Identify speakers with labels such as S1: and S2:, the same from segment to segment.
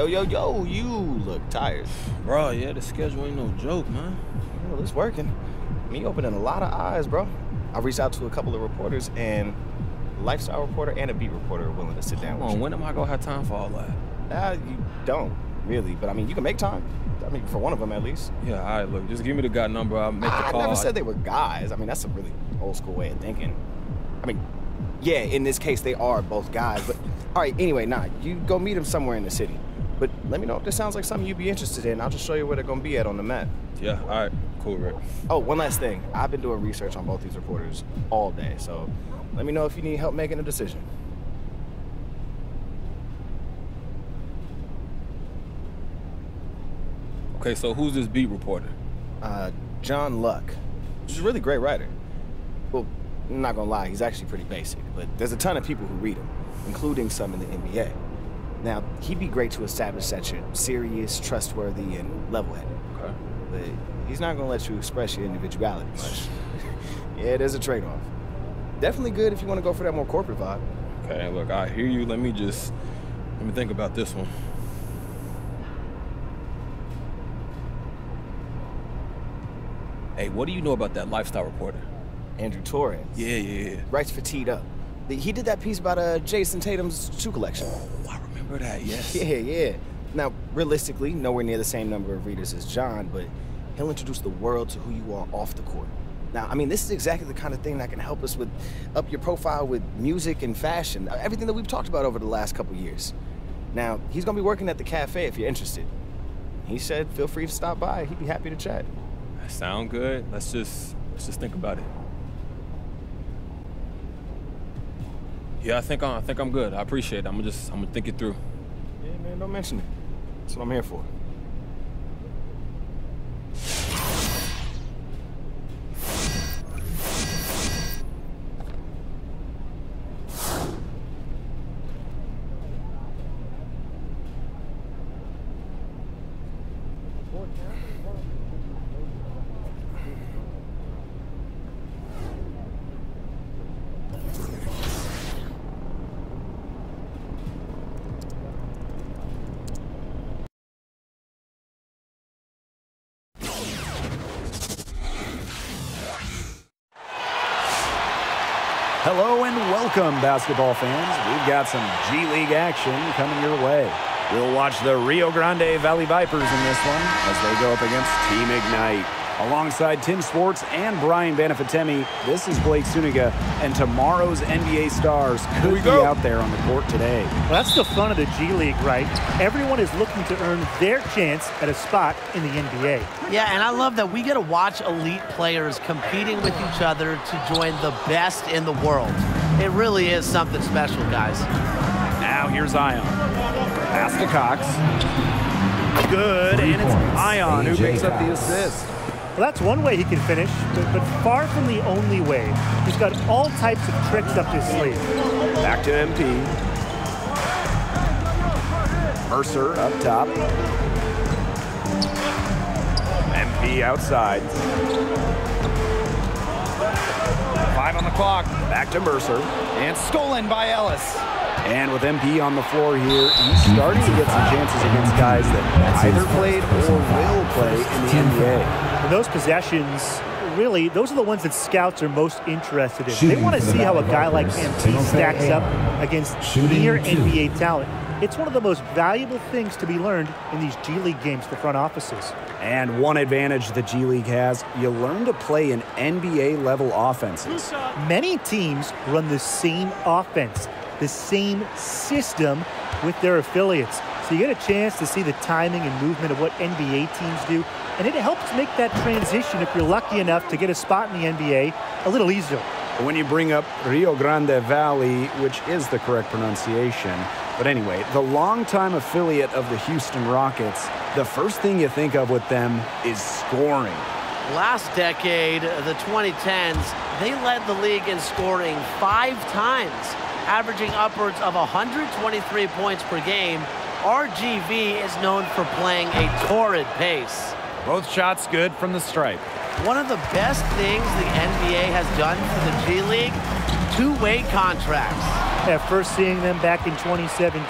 S1: Yo, you look tired.
S2: Bro, yeah, the schedule ain't no joke, man.
S1: Well, it's working. Me opening a lot of eyes, bro. I reached out to a couple of reporters, and a lifestyle reporter and a beat reporter are willing to sit down with you.
S2: When am I gonna have time for all that?
S1: You don't, really. But, I mean, you can make time. I mean, for one of them, at least.
S2: Yeah, all right, look, just give me the guy number. I'll make the call.
S1: I never said they were guys. I mean, that's a really old school way of thinking. I mean, yeah, in this case, they are both guys. But, all right, anyway, you go meet them somewhere in the city. But let me know if this sounds like something you'd be interested in. I'll just show you where they're going to be at on the map.
S2: Yeah, all right, cool, Rick.
S1: Oh, one last thing. I've been doing research on both these reporters all day, so let me know if you need help making a decision.
S2: Okay, so who's this beat reporter?
S1: John Luck. He's a really great writer. Well, I'm not gonna lie, he's actually pretty basic, but there's a ton of people who read him, including some in the NBA. Now, he'd be great to establish that you're serious, trustworthy, and level-headed.
S2: Okay.
S1: But he's not gonna let you express your individuality much. Yeah, there's a trade-off. Definitely good if you want to go for that more corporate vibe.
S2: Okay, look, I hear you. Let me think about this one. Hey, what do you know about that lifestyle reporter?
S1: Andrew Torres.
S2: Yeah.
S1: Writes for Teed Up. He did that piece about Jason Tatum's shoe collection.
S2: Oh, I remember that, yes.
S1: Yeah. Now, realistically, nowhere near the same number of readers as John, but he'll introduce the world to who you are off the court. Now, I mean, this is exactly the kind of thing that can help us with up your profile with music and fashion, everything that we've talked about over the last couple years. Now, he's going to be working at the cafe if you're interested. He said feel free to stop by. He'd be happy to chat.
S2: That sound good. Let's just think about it. Yeah, I think I'm good. I appreciate it. I'm gonna think it through.
S1: Yeah, man, don't mention it. That's what I'm here for.
S3: Hello and welcome, basketball fans. We've got some G League action coming your way. We'll watch the Rio Grande Valley Vipers in this one as they go up against Team Ignite. Alongside Tim Swartz and Brian Banafitemi, this is Blake Suniga, and tomorrow's NBA stars could be out there on the court today.
S4: Well, that's the fun of the G League, right? Everyone is looking to earn their chance at a spot in the NBA.
S5: Yeah, and I love that we get to watch elite players competing with each other to join the best in the world. It really is something special, guys.
S3: Now here's Ion. Pass to Cox. Good, and it's Ion who picks up the assist.
S4: Well, that's one way he can finish, but far from the only way. He's got all types of tricks up his sleeve.
S3: Back to MP. Mercer up top. MP outside. 5 on the clock. Back to Mercer.
S6: And stolen by Ellis.
S3: And with MP on the floor here, he's starting to get some chances against guys that either played or will play in the NBA.
S4: And those possessions, really, those are the ones that scouts are most interested in. They want to see how a guy like MP stacks up against near NBA talent. It's one of the most valuable things to be learned in these G League games for front offices.
S3: And one advantage the G League has, you learn to play in NBA-level offenses.
S4: Many teams run the same offense, the same system with their affiliates. So you get a chance to see the timing and movement of what NBA teams do, and it helps make that transition, if you're lucky enough to get a spot in the NBA, a little easier.
S3: When you bring up Rio Grande Valley, which is the correct pronunciation, but anyway, the longtime affiliate of the Houston Rockets, the first thing you think of with them is scoring.
S5: Last decade, the 2010s, they led the league in scoring 5 times, averaging upwards of 123 points per game. RGV is known for playing a torrid pace.
S6: Both shots good from the stripe.
S5: One of the best things the NBA has done for the G League, 2-way contracts.
S4: At first seeing them back in 2017,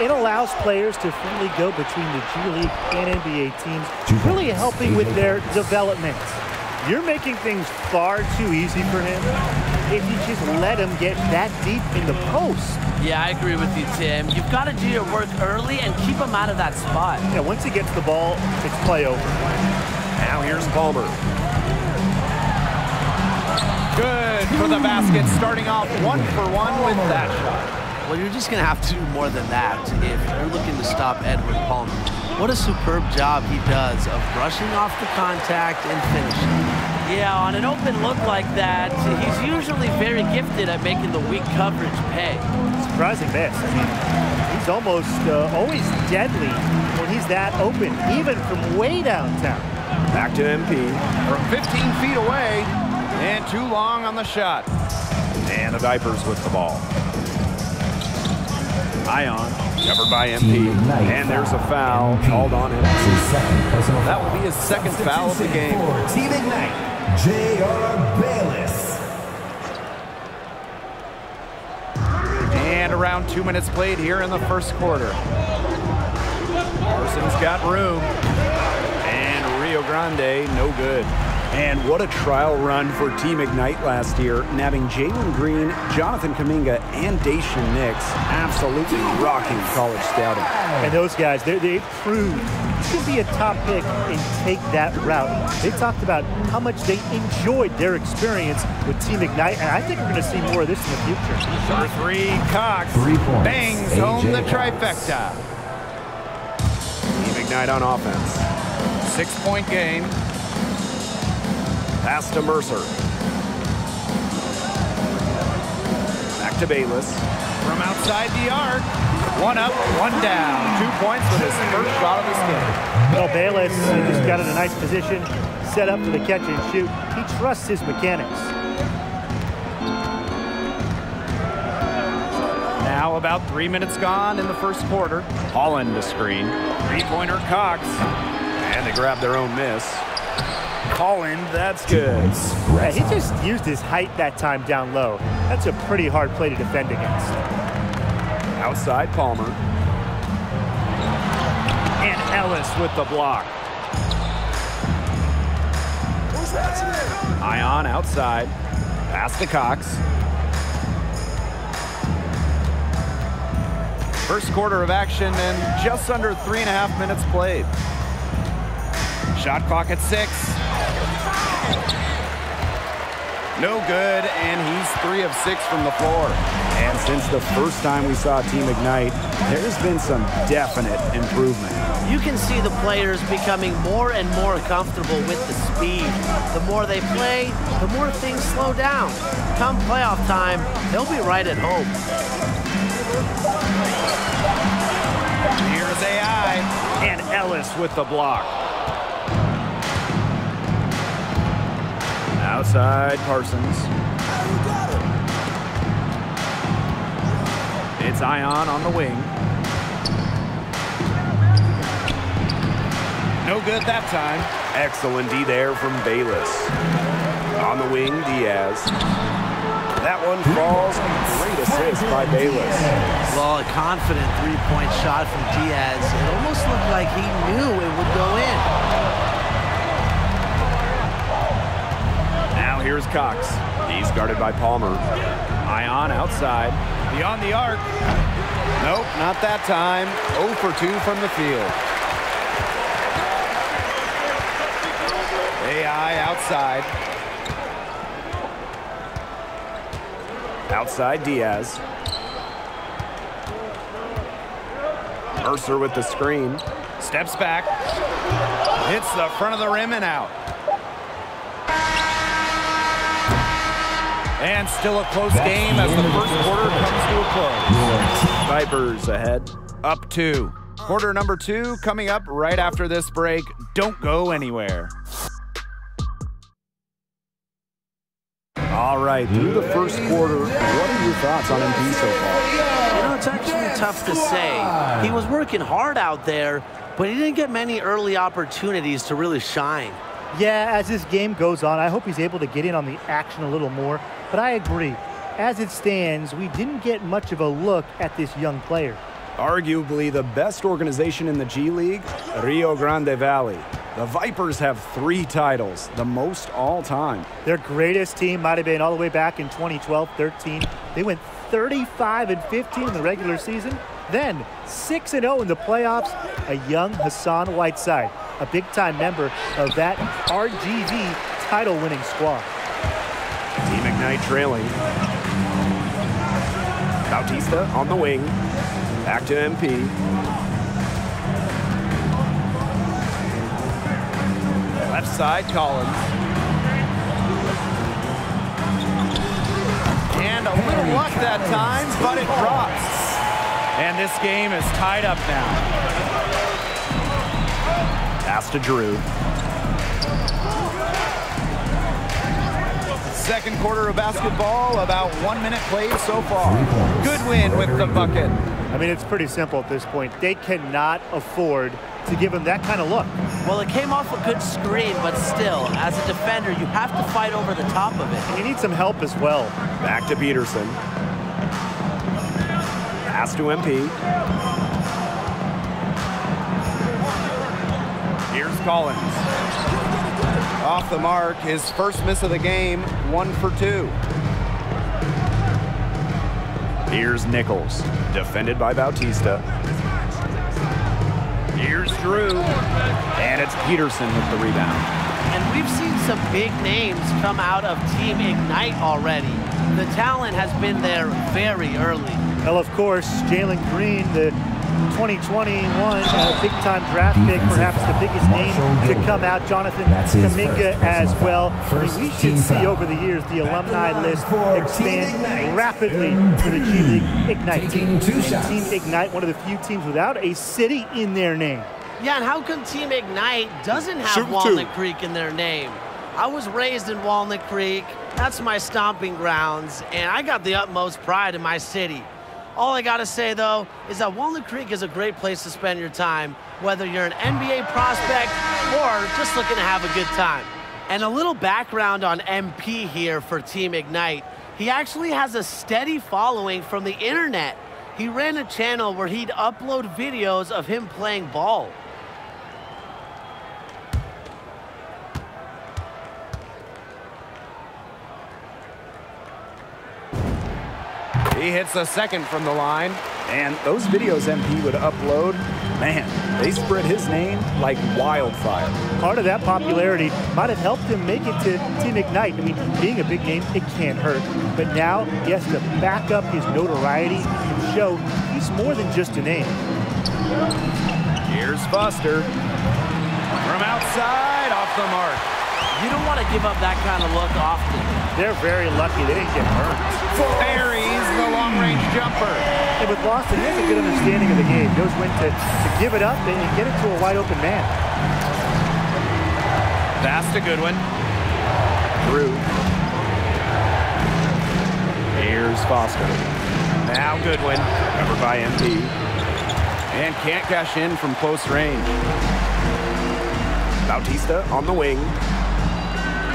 S4: It allows players to freely go between the G League and NBA teams, really helping with their development. You're making things far too easy for him if you just let him get that deep in the post.
S5: Yeah, I agree with you, Tim. You've got to do your work early and keep him out of that spot.
S4: Yeah, once he gets the ball, it's play over.
S3: Now here's Palmer.
S6: Good for the basket, starting off 1-for-1 with that shot.
S5: Well, you're just going to have to do more than that if you're looking to stop Edward Palmer. What a superb job he does of brushing off the contact and finishing. Yeah, on an open look like that, he's usually very gifted at making the weak coverage pay.
S4: Surprising miss. I mean, he's almost always deadly when he's that open, even from way downtown.
S3: Back to MP.
S6: From 15 feet away, and too long on the shot.
S3: And the Vipers with the ball. Ion, covered by MP. And there's a foul called on him.
S6: That will be his second foul of the game.
S7: Team Ignite, J.R. Bayless.
S6: And around 2 minutes played here in the first quarter.
S3: Parsons got room. And Rio Grande, no good. And what a trial run for Team Ignite last year, nabbing Jalen Green, Jonathan Kuminga, and Dacian Nix, absolutely rocking college scouting.
S4: And those guys, they proved you can be a top pick and take that route. They talked about how much they enjoyed their experience with Team Ignite, and I think we're going to see more of this in the future.
S6: For three, Cox
S7: 3 points.
S6: bangs home the trifecta.
S3: Team Ignite on offense.
S6: 6-point game.
S3: Pass to Mercer. Back to Bayless.
S6: From outside the arc. One up, one down. 2 points with his first shot of this game.
S4: Well, Bayless just got in a nice position, set up for the catch and shoot. He trusts his mechanics.
S6: Now about 3 minutes gone in the first quarter.
S3: Holland to screen. Three-pointer Cox. And they grab their own miss. Holland, that's good.
S4: Yeah, he just used his height that time down low. That's a pretty hard play to defend against.
S3: Outside Palmer. And Ellis with the block. Ion outside. Pass to Cox.
S6: First quarter of action and just under 3.5 minutes played. Shot clock at 6. No good, and he's 3 of 6 from the floor.
S3: And since the first time we saw Team Ignite, there's been some definite improvement.
S5: You can see the players becoming more and more comfortable with the speed. The more they play, the more things slow down. Come playoff time, they'll be right at home.
S6: Here's AI.
S3: And Ellis with the block. Outside Parsons. It's Ion on the wing.
S6: No good that time.
S3: Excellent D there from Bayless. On the wing, Diaz. That one falls. Great assist by Bayless.
S5: Well, a confident three-point shot from Diaz. It almost looked like he knew it would go in.
S3: Now here's Cox. He's guarded by Palmer. Ion outside.
S6: Beyond the arc. Nope, not that time. 0 for 2 from the field. AI outside.
S3: Outside Diaz. Mercer with the screen.
S6: Steps back. Hits the front of the rim and out. And still a close game as the first quarter comes to a close.
S3: Vipers ahead.
S6: Up 2. Quarter number 2 coming up right after this break. Don't go anywhere.
S3: All right, through the first quarter, what are your thoughts on MP so far?
S5: You know, it's actually tough to say. He was working hard out there, but he didn't get many early opportunities to really shine.
S4: Yeah, as this game goes on, I hope he's able to get in on the action a little more. But I agree. As it stands, we didn't get much of a look at this young player.
S3: Arguably the best organization in the G League, Rio Grande Valley. The Vipers have 3 titles, the most all time.
S4: Their greatest team might have been all the way back in 2012-13. They went 35-15 in the regular season, then 6-0 in the playoffs. A young Hassan Whiteside, a big-time member of that RGV title-winning squad.
S3: Team Ignite trailing. Bautista on the wing. Back to MP.
S6: Left side, Collins. And a little luck that time, but it drops. And this game is tied up now.
S3: Pass to Drew.
S6: Second quarter of basketball, about 1 minute played so far. Goodwin with the bucket.
S4: I mean, it's pretty simple at this point. They cannot afford to give him that kind of look.
S5: Well, it came off a good screen, but still, as a defender, you have to fight over the top of it.
S4: And you need some help as well.
S3: Back to Peterson. Pass to MP.
S6: Here's Collins. Off the mark, his first miss of the game, 1 for 2.
S3: Here's Nichols, defended by Bautista. Here's Drew, and it's Peterson with the rebound.
S5: And we've seen some big names come out of Team Ignite already. The talent has been there very early.
S4: Well, of course, Jalen Green, the 2021 big-time draft pick, perhaps the biggest name to come out. Jonathan Kaminga as well. I mean, we should see over the years the alumni list expand rapidly for the G League Ignite team. Team Ignite, one of the few teams without a city in their name.
S5: Yeah, and how come Team Ignite doesn't have Walnut Creek in their name? I was raised in Walnut Creek. That's my stomping grounds, and I got the utmost pride in my city. All I gotta say, though, is that Walnut Creek is a great place to spend your time, whether you're an NBA prospect or just looking to have a good time. And a little background on MP here for Team Ignite. He actually has a steady following from the internet. He ran a channel where he'd upload videos of him playing ball.
S6: He hits a second from the line.
S3: And those videos MP would upload, man, they spread his name like wildfire.
S4: Part of that popularity might have helped him make it to Team Ignite. I mean, being a big name, it can't hurt. But now he has to back up his notoriety and show he's more than just a name.
S6: Here's Foster. From outside, off the mark.
S5: You don't want to give up that kind of look often.
S4: They're very lucky they didn't get hurt.
S6: Buries the long-range jumper.
S4: And with Boston, he has a good understanding of the game. Knows when to give it up and get it to a wide-open man.
S6: Pass to Goodwin.
S3: Drew. Here's Foster.
S6: Now Goodwin.
S3: Covered by MP.
S6: And can't cash in from close range.
S3: Bautista on the wing.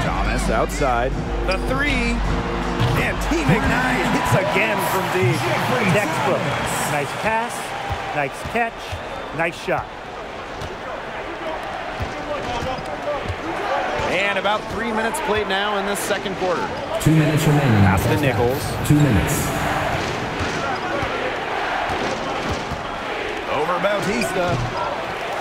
S3: Thomas outside.
S6: The three. And Team Ignite hits again from deep.
S4: Textbook. Nice pass, nice catch, nice shot.
S6: And about 3 minutes played now in this second quarter.
S7: 2 minutes remaining.
S3: Pass to Nichols.
S7: 2 minutes.
S3: Over Bautista.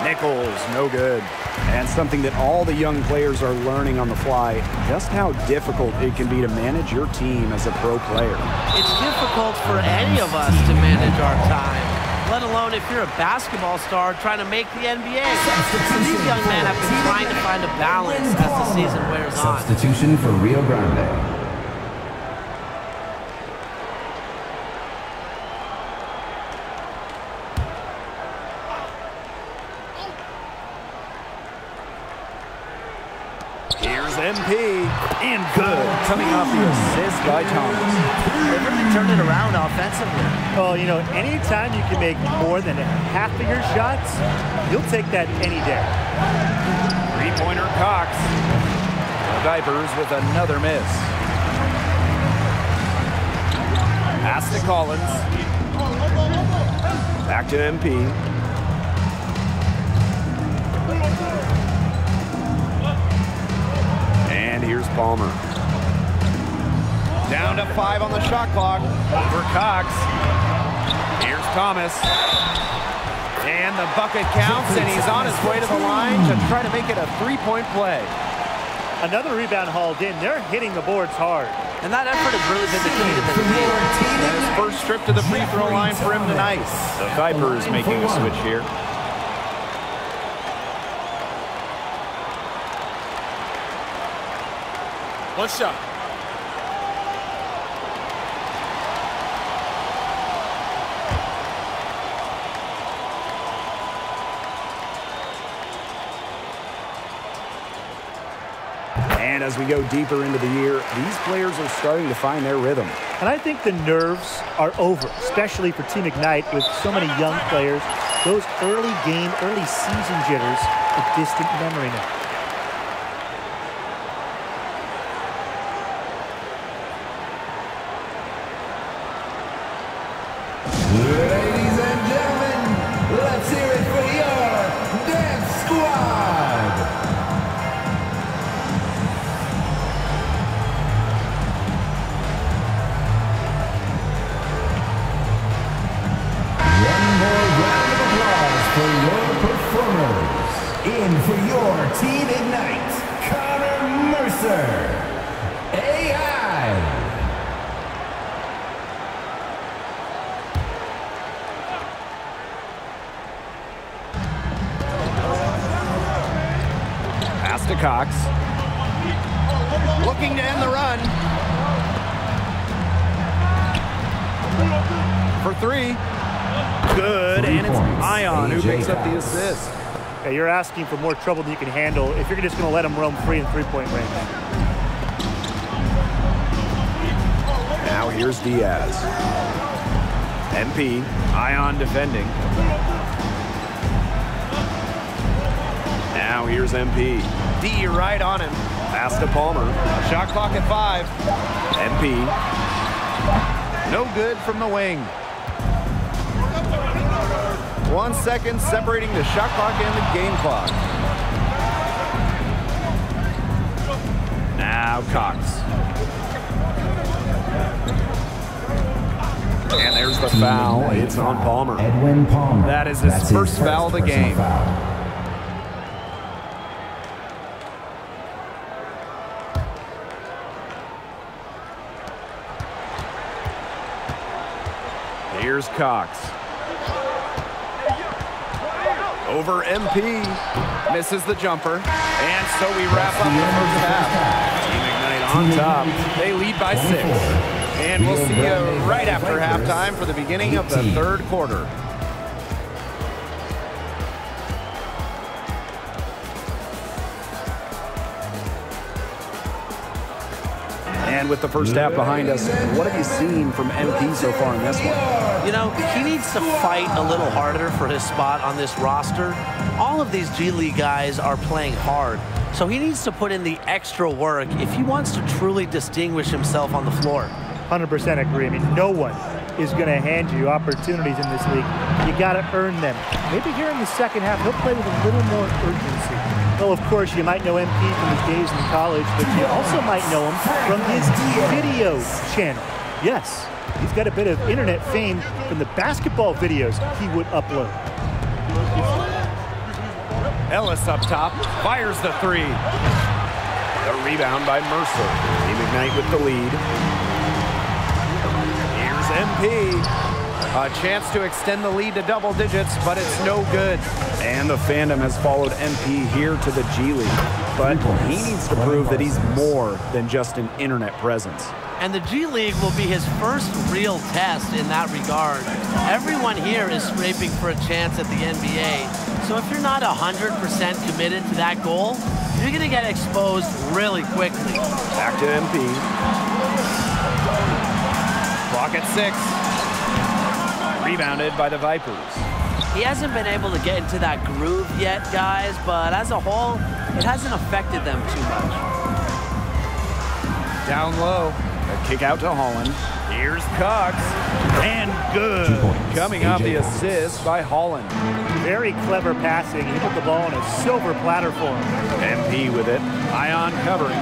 S3: Nichols, no good. And something that all the young players are learning on the fly, just how difficult it can be to manage your team as a pro player.
S5: It's difficult for any of us to manage our time, let alone if you're a basketball star trying to make the NBA. These young men have been trying to find a balance as the season wears on.
S7: Substitution for Rio Grande.
S3: MP, and good, coming off the assist by Thomas.
S5: They really turned it around offensively.
S4: Well, you know, anytime you can make more than half of your shots, you'll take that any day.
S6: Three-pointer Cox. The Vipers with another miss. Pass to Collins.
S3: Back to MP. And here's Palmer.
S6: Down to 5 on the shot clock. Over Cox. Here's Thomas. And the bucket counts, and he's on his way to the line to try to make it a three-point play.
S4: Another rebound hauled in. They're hitting the boards hard.
S5: And that effort has really been the key to the team.
S6: And his first trip to the free throw line for him tonight.
S3: The Vipers making a switch here.
S2: One shot.
S3: And as we go deeper into the year, these players are starting to find their rhythm.
S4: And I think the nerves are over, especially for Team Ignite with so many young players. Those early game, early season jitters, a distant memory now.
S7: Ladies and gentlemen, let's hear it for your Death Squad! One more round of applause for your performers. In for your Team Ignite, Connor Mercer, AI.
S3: Pass to Cox.
S6: Looking to end the run. For 3. Good, and it's Ion who picks up the assist.
S4: Yeah, you're asking for more trouble than you can handle if you're just going to let them roam free in three-point range.
S3: Now here's Diaz. MP, Ion defending. Now here's MP.
S6: D right on him.
S3: Pass to Palmer.
S6: Shot clock at 5.
S3: MP.
S6: No good from the wing. 1 second separating the shot clock and the game clock.
S3: Now Cox. And there's the foul. It's on Palmer.
S7: Edwin Palmer.
S3: That is his first foul of the
S7: personal
S3: game.
S7: Foul.
S3: Here's Cox.
S6: Over MP. Misses the jumper. And so we wrap up the first half.
S3: Team Ignite on top.
S6: They lead by 6. And we'll see you right after halftime for the beginning of the third quarter.
S3: And with the first half behind us, what have you seen from MP so far in this one?
S5: You know, he needs to fight a little harder for his spot on this roster. All of these G League guys are playing hard, so he needs to put in the extra work if he wants to truly distinguish himself on the floor.
S4: 100% agree. I mean, no one is going to hand you opportunities in this league. You got to earn them. Maybe here in the second half, he'll play with a little more urgency. Well, of course, you might know MP from his days in college, but you also might know him from his video channel. Yes, he's got a bit of internet fame from the basketball videos he would upload.
S6: Ellis up top, fires the 3.
S3: The rebound by Mercer. Team Ignite with the lead.
S6: Here's MP. A chance to extend the lead to double digits, but it's no good.
S3: And the fandom has followed MP here to the G League. But he needs to prove that he's more than just an internet presence.
S5: And the G League will be his first real test in that regard. Everyone here is scraping for a chance at the NBA. So if you're not 100% committed to that goal, you're going to get exposed really quickly.
S3: Back to MP.
S6: Clock at 6. Rebounded by the Vipers.
S5: He hasn't been able to get into that groove yet, guys, but as a whole, it hasn't affected them too much.
S6: Down low.
S3: A kick out to Holland. Here's Cox. And good.
S7: 2 points.
S3: Coming up, the
S7: AJ Cox.
S3: assist by Holland.
S4: Very clever passing. He put the ball on a silver platter for him.
S3: MP with it. Ion covering.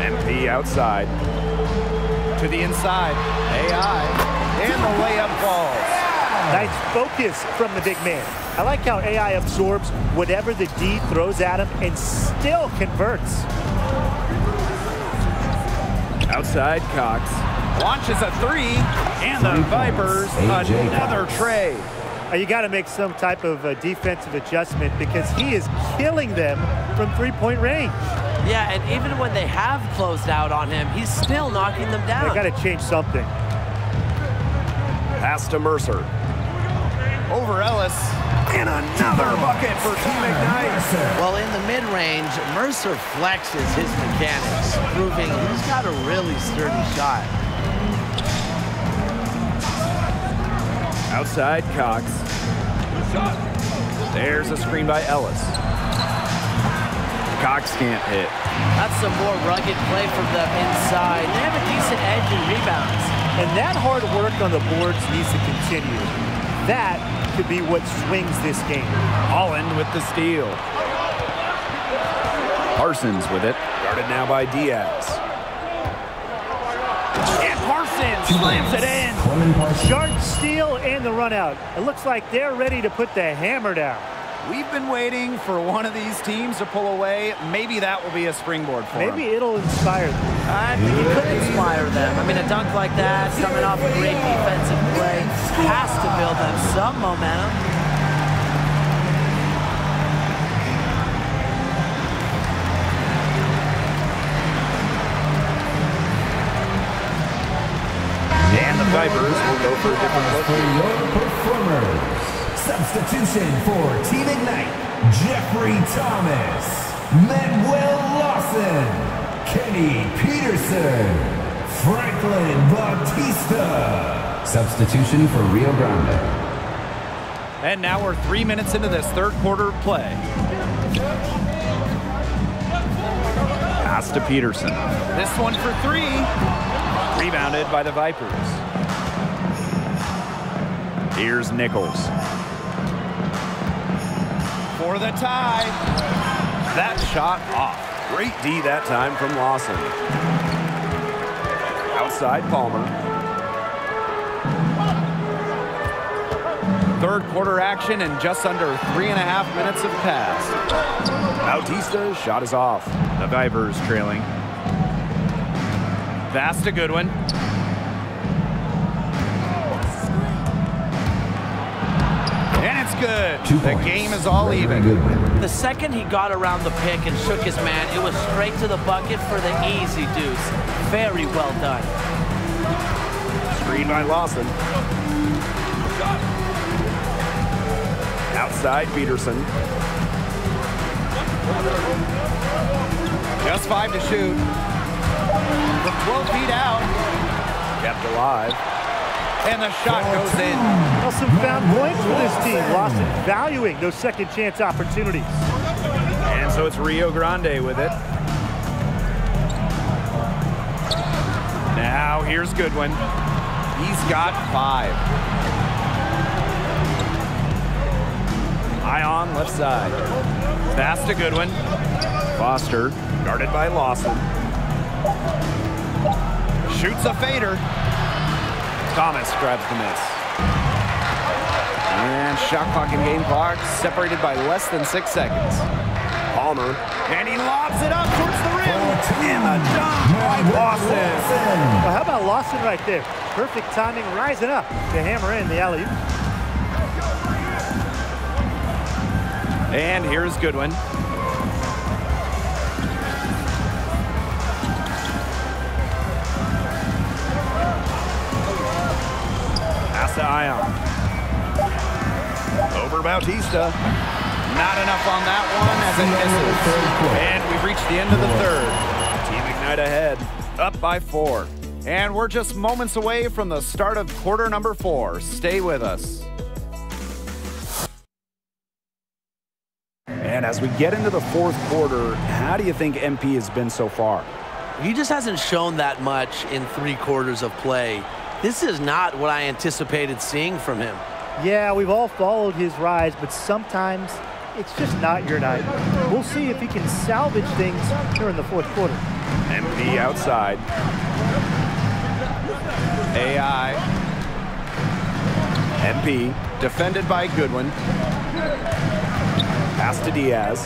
S3: MP outside.
S6: To the inside. AI. And the layup falls.
S4: Nice focus from the big man. I like how AI absorbs whatever the D throws at him and still converts.
S3: Outside Cox.
S6: Launches a three. And the Vipers
S7: AJ
S6: another
S7: Cox.
S6: tray.
S4: You got to make some type of defensive adjustment because he is killing them from three-point range.
S5: Yeah, and even when they have closed out on him, he's still knocking them down.
S4: They got to change something.
S3: Pass to Mercer.
S6: Over Ellis.
S3: And another bucket for Team Ignite.
S5: Well, in the mid-range, Mercer flexes his mechanics, proving he's got a really sturdy shot.
S3: Outside Cox. There's a screen by Ellis. Cox can't hit.
S5: That's some more rugged play from them inside. They have a decent edge in rebounds.
S4: And that hard work on the boards needs to continue. That could be what swings this game.
S3: Holland with the steal. Parsons with it. Guarded now by Diaz. And Parsons slams it in.
S4: Sharp steal and the run out. It looks like they're ready to put the hammer down.
S6: We've been waiting for one of these teams to pull away. Maybe that will be a springboard for them.
S4: Maybe it'll inspire them.
S5: I think it could inspire them. I mean, a dunk like that, coming off a great defensive play, has to build them some momentum.
S3: And the Vipers will go for a different look.
S7: For your performers. Substitution for Team Ignite. Jeffrey Thomas. Manuel Lawson. Kenny Peterson. Franklin Bautista. Substitution for Rio Grande.
S6: And now we're 3 minutes into this third quarter of play.
S3: Pass to Peterson.
S6: This one for three.
S3: Rebounded by the Vipers. Here's Nichols.
S6: For the tie. That shot off.
S3: Great D that time from Lawson. Outside Palmer.
S6: Third quarter action and just under 3.5 minutes have passed.
S3: Bautista's shot is off. The Vipers trailing.
S6: Pass to Goodwin. And it's good.
S7: 2
S6: The
S7: points.
S6: game is all even.
S7: Goodwin.
S5: The second he got around the pick and shook his man, it was straight to the bucket for the easy deuce. Very well done.
S3: Screen by Lawson. Outside Peterson.
S6: Just 5 to shoot. From 12 feet out.
S3: Kept alive.
S6: And the shot goes in.
S4: Well, some found points for this team. Lawson valuing those second chance opportunities.
S3: And so it's Rio Grande with it.
S6: Now here's Goodwin. He's got 5.
S3: Ion left side.
S6: Pass to Goodwin.
S3: Foster guarded by Lawson.
S6: Shoots a fader.
S3: Thomas grabs the miss.
S6: And shot clock and game clock separated by less than 6 seconds.
S3: Palmer.
S6: And he lobs it up towards the rim. And the dunk by Lawson.
S4: Well, how about Lawson right there? Perfect timing, rising up to hammer in the alley-oop.
S6: And here's Goodwin.
S3: Pass to Ion. Over Bautista.
S6: Not enough on that one as it misses. And we've reached the end of the third.
S3: Team Ignite ahead.
S6: Up by 4. And we're just moments away from the start of quarter number 4. Stay with us.
S3: And as we get into the fourth quarter, how do you think MP has been so far?
S5: He just hasn't shown that much in 3 quarters of play. This is not what I anticipated seeing from him.
S4: Yeah, we've all followed his rise, but sometimes it's just not your night. We'll see if he can salvage things here in the fourth quarter.
S6: MP outside. AI. MP defended by Goodwin.
S3: Pass to Diaz.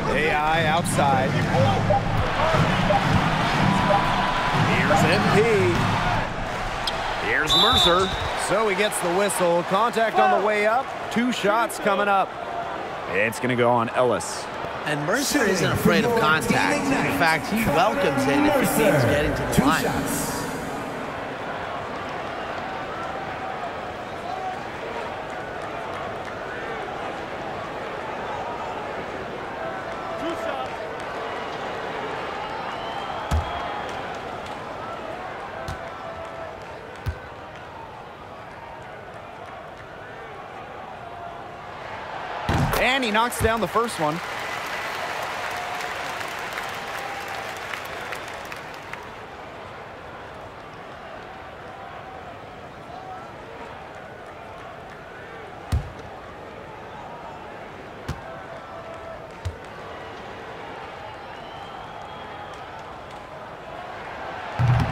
S6: AI outside. Here's MP. Here's Mercer. So he gets the whistle. Contact on the way up. 2 shots coming up.
S3: It's going to go on Ellis.
S5: And Mercer isn't afraid of contact. In fact, he welcomes it if he keeps getting to the line.
S6: And he knocks down the first one.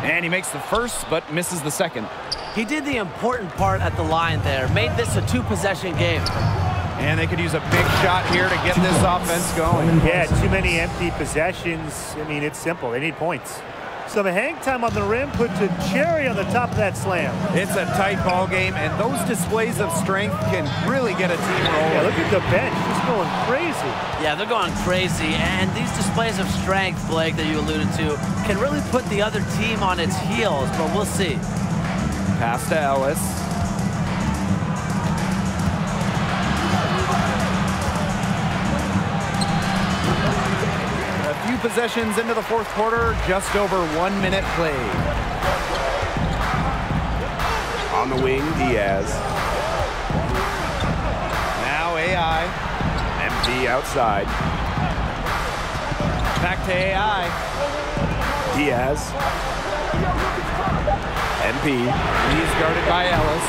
S6: And he makes the first, but misses the second.
S5: He did the important part at the line there, made this a 2-possession game.
S6: And they could use a big shot here to get this offense going.
S4: Yeah, too many empty possessions. I mean, it's simple. They need points. Some hang time on the rim puts a cherry on the top of that slam.
S6: It's a tight ball game, and those displays of strength can really get a team rolling.
S4: Yeah, look at the bench, just going crazy.
S5: Yeah, they're going crazy, and these displays of strength, Blake, that you alluded to, can really put the other team on its heels, but we'll see.
S6: Pass to Ellis. Possessions into the fourth quarter, just over 1 minute played.
S3: On the wing, Diaz.
S6: Now AI.
S3: MP outside.
S6: Back to AI.
S3: Diaz. MP.
S6: He's guarded by Ellis.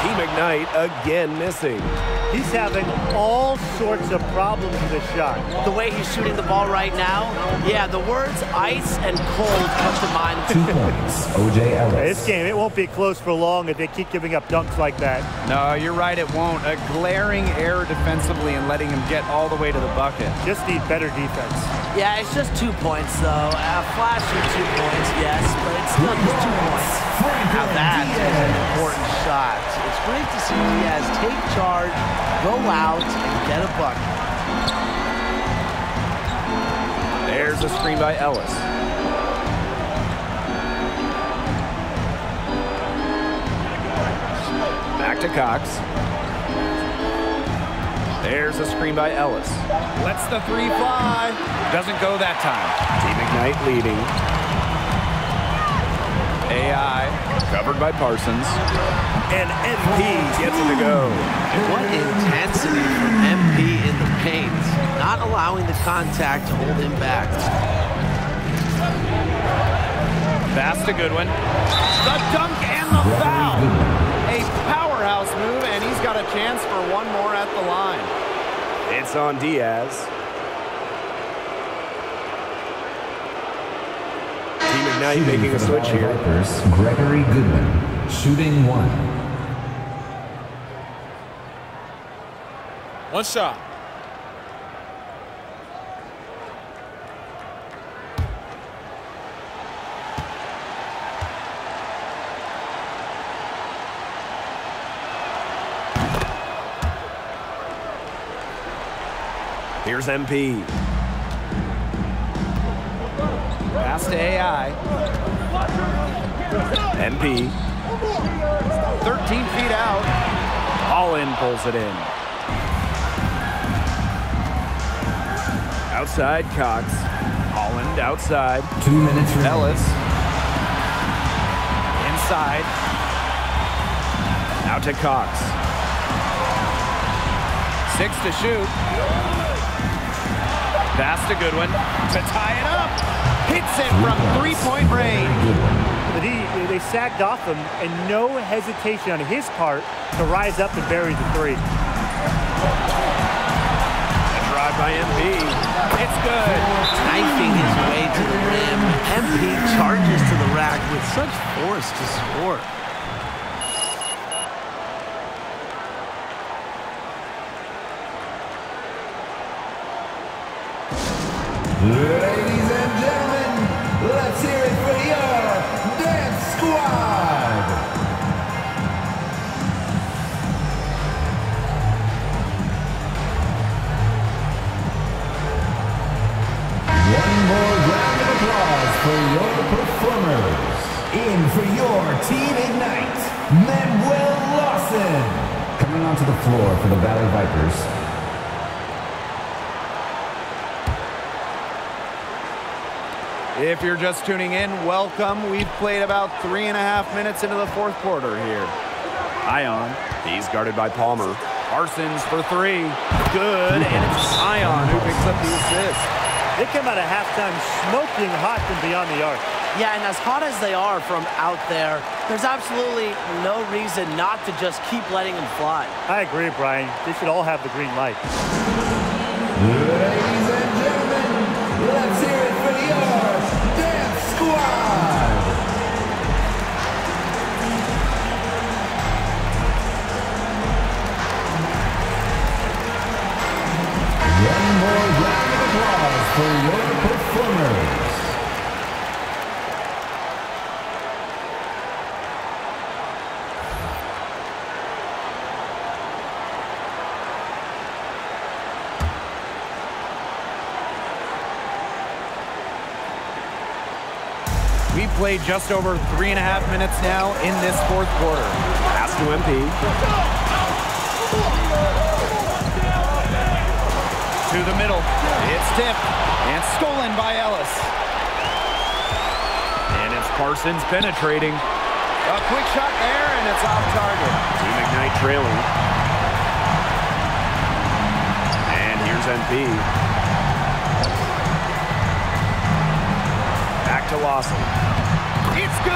S3: Team Ignite again missing.
S4: He's having all sorts of problems with his shot.
S5: The way he's shooting the ball right now, yeah, the words ice and cold come to mind.
S7: 2 points, O.J. Ellis.
S4: This game, it won't be close for long if they keep giving up dunks like that.
S6: No, you're right, it won't. A glaring error defensively and letting him get all the way to the bucket.
S4: Just need better defense.
S5: Yeah, it's just 2 points, though. Flashy 2 points, yes, but it's still just 2 points. Now that is an important shot. It's great to see Diaz take charge, go out, and get a bucket.
S3: There's a screen by Ellis. Back to Cox. There's a screen by Ellis.
S6: Lets the 3 fly. Doesn't go that time.
S3: Team Ignite leading.
S6: AI.
S3: Covered by Parsons. And MP gets it to go.
S5: What intensity from MP in the paint. Not allowing the contact to hold him back.
S6: Pass to Goodwin. The dunk and the foul. A powerhouse move, and he's got a chance for one more at the line.
S3: It's on Diaz. Team Ignite making a switch here.
S7: Gregory Goodwin, shooting 1.
S2: 1 shot.
S3: Here's MP.
S6: Pass to AI.
S3: MP.
S6: 13 feet out.
S3: All-in pulls it in. Outside, Cox. Holland outside.
S7: 2 minutes remaining.
S6: Ellis. Inside.
S3: Out to Cox.
S6: 6 to shoot. That's a good one to tie it up. Hits it from three-point range.
S4: But they sagged off him, and no hesitation on his part to rise up and bury the three.
S3: A drive by MP.
S6: It's good.
S5: Knifing his way to the rim. MP charges to the rack with such force to score.
S7: Ladies and gentlemen, let's hear it for your dance squad. One more round of applause for your performers. In for your Team Ignite, Manuel Lawson. Coming onto the floor for the Valley Vipers.
S6: If you're just tuning in, welcome. We've played about 3.5 minutes into the fourth quarter here.
S3: Ion. He's guarded by Palmer.
S6: Parsons for three. Good, and it's Ion who picks up the assist.
S4: They come out of halftime smoking hot from beyond the arc.
S5: Yeah, and as hot as they are from out there, there's absolutely no reason not to just keep letting them fly.
S4: I agree, Brian. They should all have the green light.
S7: Ladies and gentlemen, let's hear it for your dance squad. One more round of applause for your performers.
S6: We've played just over 3.5 minutes now in this fourth quarter.
S3: Pass to MP.
S6: To the middle. It's tipped and stolen by Ellis.
S3: And it's Parsons penetrating.
S6: A quick shot there, and it's off target.
S3: Team Ignite trailing. And here's MP. Back to Lawson.
S6: It's good.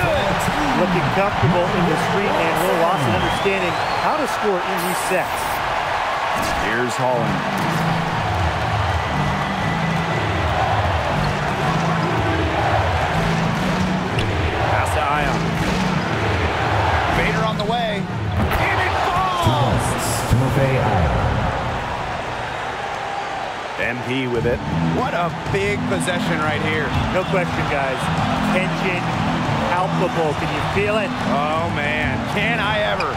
S4: Looking comfortable in the screen, and Will Lawson understanding how to score in these sets.
S3: Here's Holland. Pass to Ion.
S6: Bader on the way. And it falls.
S3: MP with it.
S6: What a big possession right here.
S4: No question, guys. Tension palpable. Can you feel it?
S6: Oh, man. Can I ever?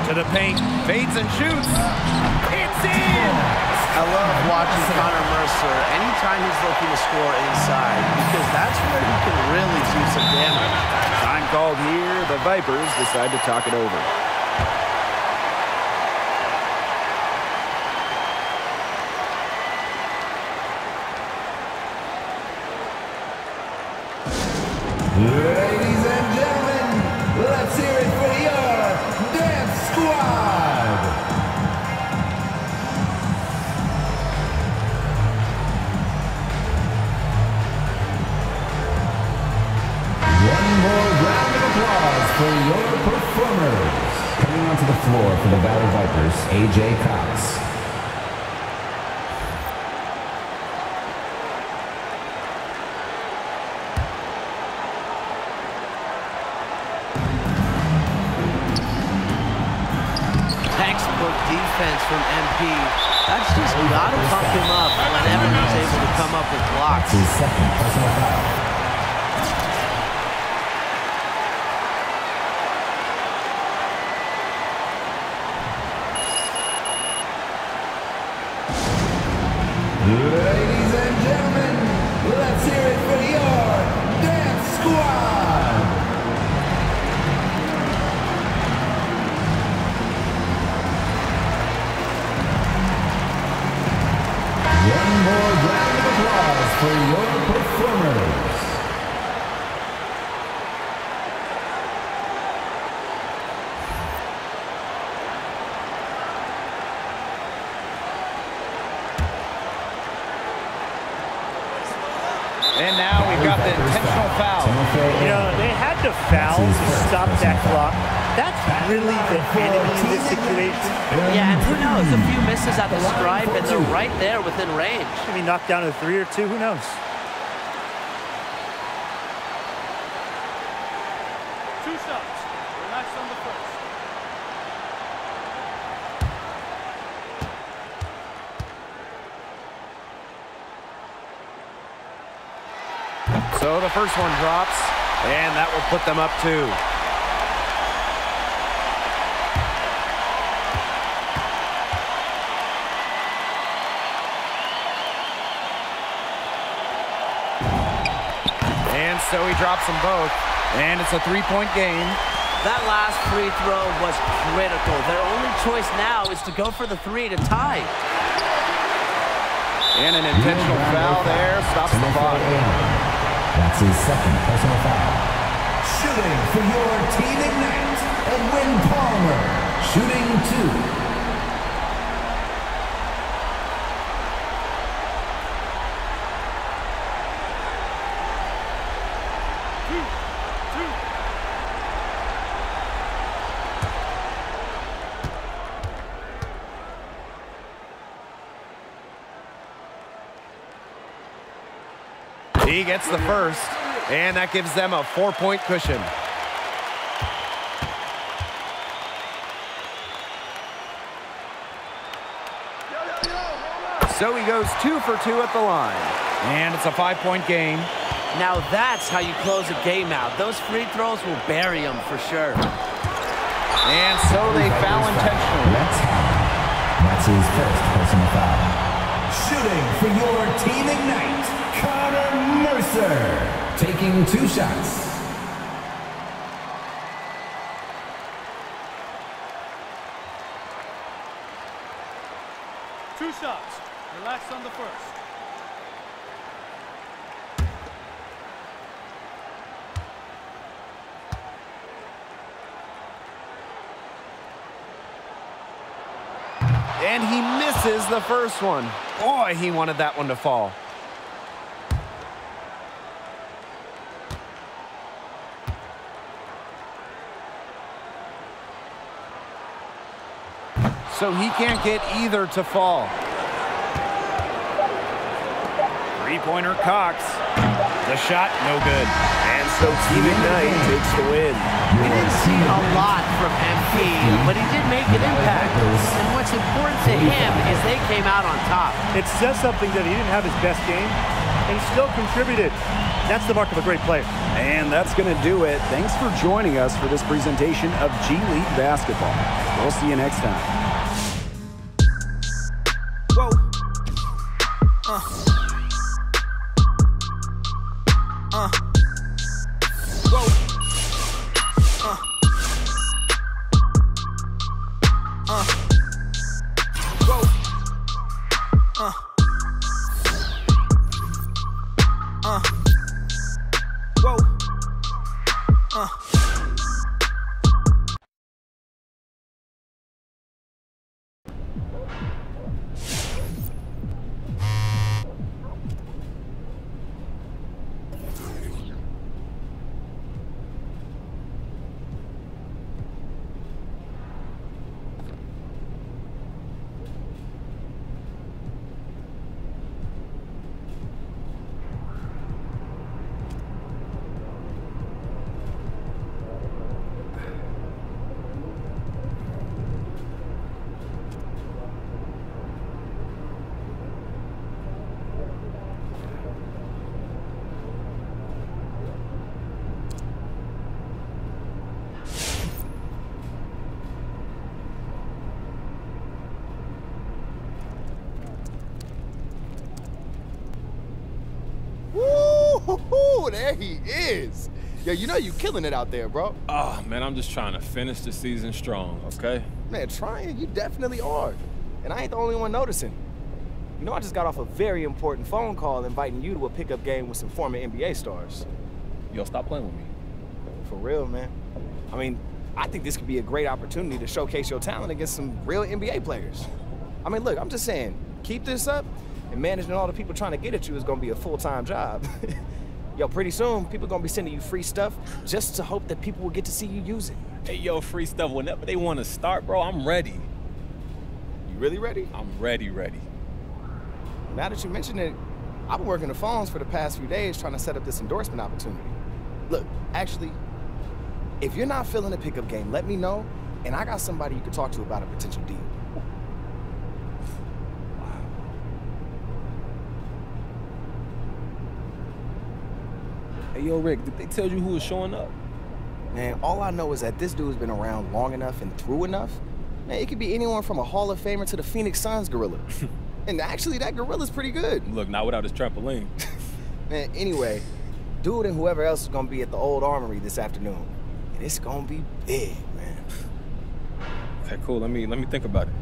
S6: To the paint. Fades and shoots. It's in.
S5: I love watching Connor Mercer anytime he's looking to score inside, because that's where he can really do some damage.
S3: Time called here. The Vipers decide to talk it over.
S7: Ladies and gentlemen, let's hear it for your dance squad. One more round of applause for your performers. Coming onto the floor for the Valley Vipers, AJ Cox.
S5: Defense from MP. That's just got to pump him up whenever he's able to come up with blocks.
S7: His second personal foul. Ladies and gentlemen, let's hear it for your dance squad. One more round of applause for your performers.
S6: And now we've got the intentional foul.
S4: You know, they had to foul to stop that clock. That's really the enemy in this situation.
S5: Yeah, and who knows? A few misses at the stripe, and they're right there within range.
S4: Maybe knocked down a 3 or 2, who knows?
S8: Two shots. Relax on the first.
S6: So the first one drops, and that will put them up 2. And so he drops them both, and it's a 3-point game.
S5: That last free throw was critical. Their only choice now is to go for the 3 to tie.
S6: And an intentional foul there stops the clock.
S7: That's his second personal foul. Shooting for your team ignite, Edwin Palmer, shooting 2.
S6: He gets the first, and that gives them a 4-point cushion. So he goes 2 for 2 at the line, and it's a 5-point game.
S5: Now that's how you close a game out. Those free throws will bury them for sure.
S6: And so they foul intentionally.
S7: That's his first personal foul. Shooting for your team ignite, Connor Mercer, taking 2 shots.
S8: Two shots. Relax on the first.
S6: And he misses the first one. Boy, he wanted that one to fall. So he can't get either to fall.
S3: Three-pointer Cox. The shot, no good.
S1: And so Team Ignite takes the win.
S5: We didn't see a lot from MP, but he did make an impact. And what's important to him is they came out on top.
S4: It says something that he didn't have his best game, and he still contributed. That's the mark of a great player.
S3: And that's going to do it. Thanks for joining us for this presentation of G League basketball. We'll see you next time.
S1: Whoa. Whoa. Woo-hoo-hoo, there he is. Yo, you know you killing it out there, bro.
S2: Oh, man, I'm just trying to finish the season strong, okay?
S1: Man, trying? You definitely are. And I ain't the only one noticing. You know, I just got off a very important phone call inviting you to a pickup game with some former NBA stars.
S2: Yo, stop playing with me.
S1: For real, man. I mean, I think this could be a great opportunity to showcase your talent against some real NBA players. I mean, look, I'm just saying, keep this up, And managing all the people trying to get at you is going to be a full-time job. Yo, pretty soon, people are going to be sending you free stuff just to hope that people will get to see you use it.
S2: Hey, yo, free stuff. Whenever they want to start, bro, I'm ready.
S1: You really ready?
S2: I'm ready.
S1: Now that you mention it, I've been working the phones for the past few days trying to set up this endorsement opportunity. Look, actually, if you're not feeling the pickup game, let me know, and I got somebody you can talk to about a potential deal.
S2: Hey, yo, Rick, did they tell you who was showing up?
S1: Man, all I know is that this dude's been around long enough and through enough. Man, it could be anyone from a Hall of Famer to the Phoenix Suns gorilla. And actually, that gorilla's pretty good.
S2: Look, not without his trampoline.
S1: Man, anyway, dude and whoever else is gonna be at the old armory this afternoon. And it's gonna be big, man.
S2: Okay, cool. Let me think about it.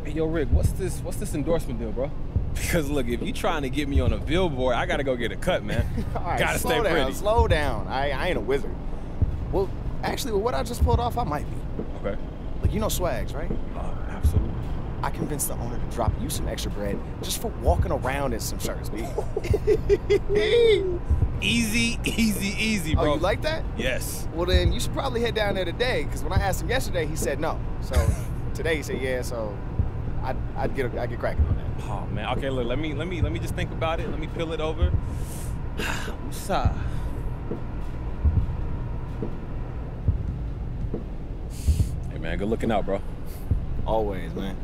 S2: Hey, yo, Rick, what's this endorsement deal, bro? Because look, if you trying to get me on a billboard, I gotta go get a cut, man.
S1: All right,
S2: gotta stay pretty.
S1: Slow down. I ain't a wizard. Well, actually, with what I just pulled off, I might be.
S2: Okay.
S1: Like, you know Swags, right?
S2: Absolutely.
S1: I convinced the owner to drop you some extra bread just for walking around in some shirts, B.
S2: Easy, bro.
S1: Oh, you like that?
S2: Yes.
S1: Well, then you should probably head down there today, because when I asked him yesterday, he said no. So today he said yeah, so I'd get cracking on that.
S2: Oh man. Okay, look, let me just think about it. Let me peel it over. Woosah. Hey man, good looking out, bro.
S1: Always, man.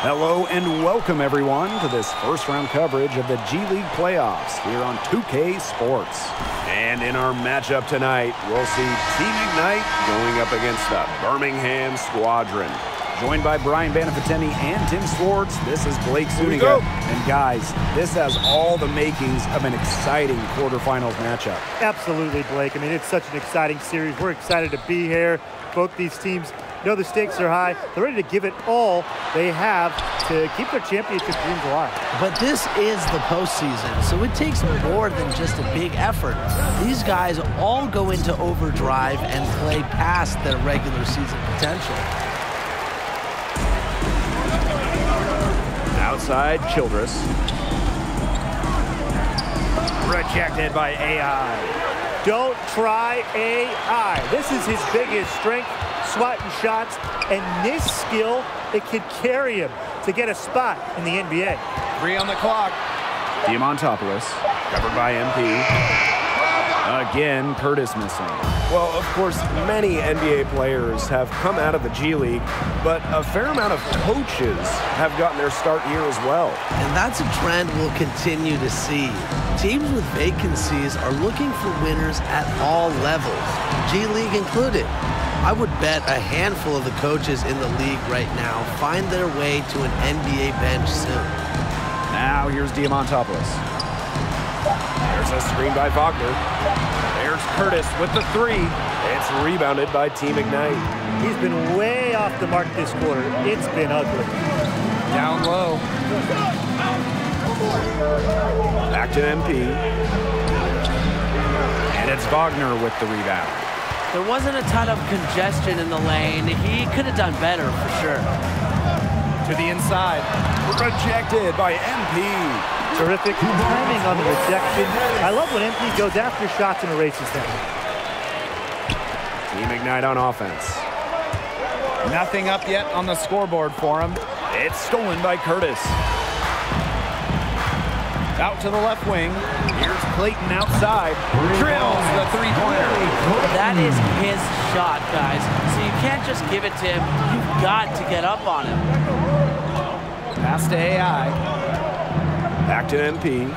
S3: Hello and welcome everyone to this first round coverage of the G League playoffs here on 2K Sports. And in our matchup tonight, we'll see Team Ignite going up against the Birmingham Squadron. Joined by Brian Banafiteni and Tim Swartz, this is Blake Zuniga. And guys, this has all the makings of an exciting quarterfinals matchup.
S4: Absolutely, Blake. I mean, it's such an exciting series. We're excited to be here. Both these teams know the stakes are high. They're ready to give it all they have to keep their championship dreams alive.
S5: But this is the postseason, so it takes more than just a big effort. These guys all go into overdrive and play past their regular season potential.
S3: Outside, Childress. Rejected by AI.
S4: Don't try AI. This is his biggest strength, swatting shots, and this skill, it could carry him to get a spot in the NBA.
S6: 3 on the clock.
S3: Diamantopoulos, covered by MP. Again, Curtis missing. Well, of course, many NBA players have come out of the G League, but a fair amount of coaches have gotten their start here as well.
S5: And that's a trend we'll continue to see. Teams with vacancies are looking for winners at all levels, G League included. I would bet a handful of the coaches in the league right now find their way to an NBA bench soon.
S3: Now here's Diamantopoulos. There's a screen by Wagner. There's Curtis with the 3. It's rebounded by Team Ignite.
S4: He's been way off the mark this quarter. It's been ugly.
S6: Down low.
S3: Back to MP. And it's Wagner with the rebound.
S5: There wasn't a ton of congestion in the lane. He could have done better for sure.
S6: To the inside.
S3: Rejected by MP.
S4: Terrific timing on the rejection. I love when MP goes after shots and erases them.
S3: Team Ignite on offense.
S6: Nothing up yet on the scoreboard for him.
S3: It's stolen by Curtis.
S6: Out to the left wing. Here's Clayton outside. Drills the three-pointer.
S5: That is his shot, guys. So you can't just give it to him. You've got to get up on him.
S6: Pass to AI.
S3: Back to MP.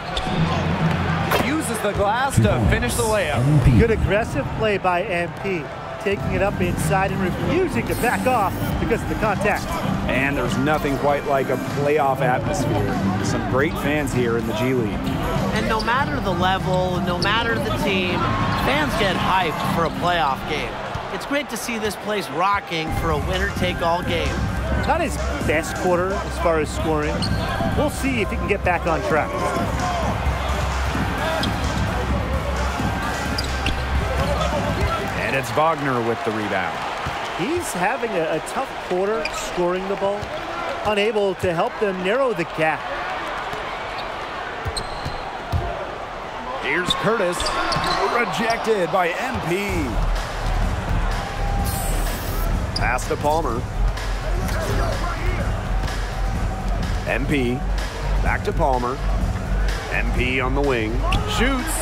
S6: Uses the glass to finish the layup.
S4: Good aggressive play by MP. Taking it up inside and refusing to back off because of the contact.
S3: And there's nothing quite like a playoff atmosphere. Some great fans here in the G League.
S5: And no matter the level, no matter the team, fans get hyped for a playoff game. It's great to see this place rocking for a winner-take-all game.
S4: Not his best quarter as far as scoring. We'll see if he can get back on track.
S3: And it's Wagner with the rebound.
S4: He's having a tough quarter scoring the ball, unable to help them narrow the gap.
S3: Here's Curtis, rejected by MP. Pass to Palmer. MP, back to Palmer. MP on the wing.
S6: Shoots.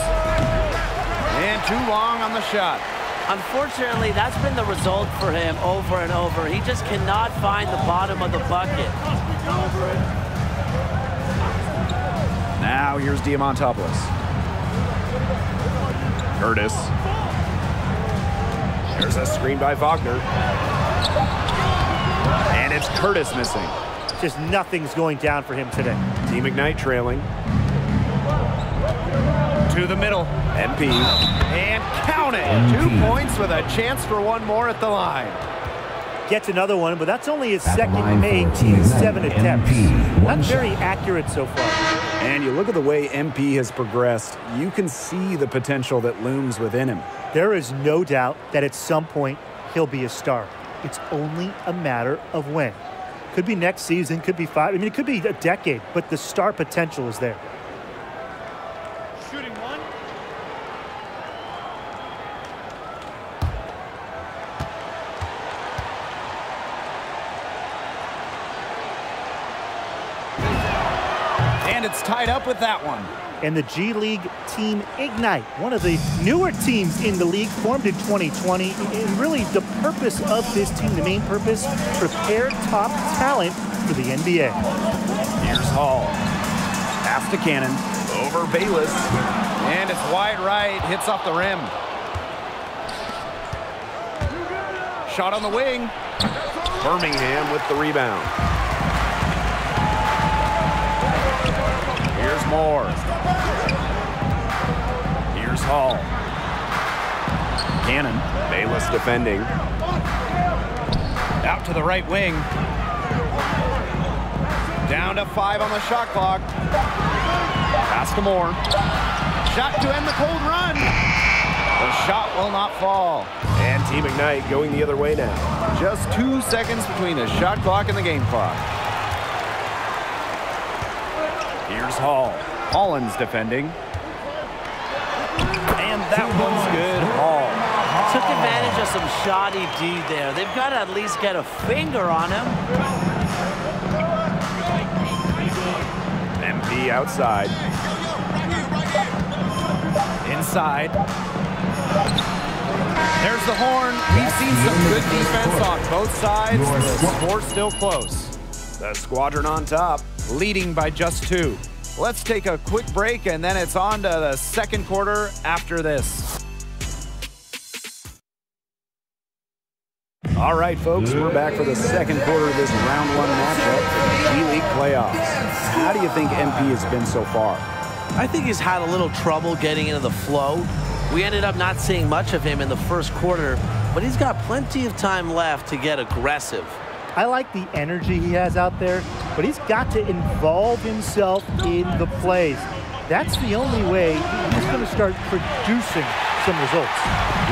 S6: And too long on the shot.
S5: Unfortunately, that's been the result for him over and over. He just cannot find the bottom of the bucket.
S3: Now here's Diamantopoulos. Curtis. There's a screen by Wagner. And it's Curtis missing.
S4: Just nothing's going down for him today.
S3: Team Ignite trailing.
S6: To the middle.
S3: MP.
S6: And count it. 2 points with a chance for one more at the line.
S4: Gets another one, but that's only his second make in 7 attempts. Not very accurate so far.
S3: And you look at the way MP has progressed, you can see the potential that looms within him.
S4: There is no doubt that at some point he'll be a star. It's only a matter of when. Could be next season, could be 5. I mean, it could be a decade, but the star potential is there.
S8: Shooting one.
S6: And it's tied up with that one.
S4: And the G League Team Ignite, one of the newer teams in the league, formed in 2020. And really the purpose of this team, the main purpose, prepare top talent for the NBA.
S3: Here's Hall. Pass to Cannon. Over Bayless.
S6: And it's wide right, hits off the rim. Shot on the wing.
S3: Birmingham with the rebound. Here's Moore. Here's Hall. Cannon. Bayless defending.
S6: Out to the right wing. Down to 5 on the shot clock. Pass to Moore. Shot to end the cold run. The shot will not fall.
S3: And Team Ignite going the other way now.
S6: Just 2 seconds between the shot clock and the game clock.
S3: Here's Hall.
S6: Holland's defending.
S3: And that one's good. Hall.
S5: Took advantage of some shoddy D there. They've got to at least get a finger on him.
S3: MP outside.
S6: Inside. There's the horn. We've seen some good defense on both sides. The score's still close.
S3: The squadron on top.
S6: Leading by just 2. Let's take a quick break, and then it's on to the second quarter after this.
S3: All right, folks, we're back for the second quarter of this round 1 matchup for the G League playoffs. How do you think MP has been so far?
S5: I think he's had a little trouble getting into the flow. We ended up not seeing much of him in the first quarter, but he's got plenty of time left to get aggressive.
S4: I like the energy he has out there, but he's got to involve himself in the plays. That's the only way he's going to start producing some results.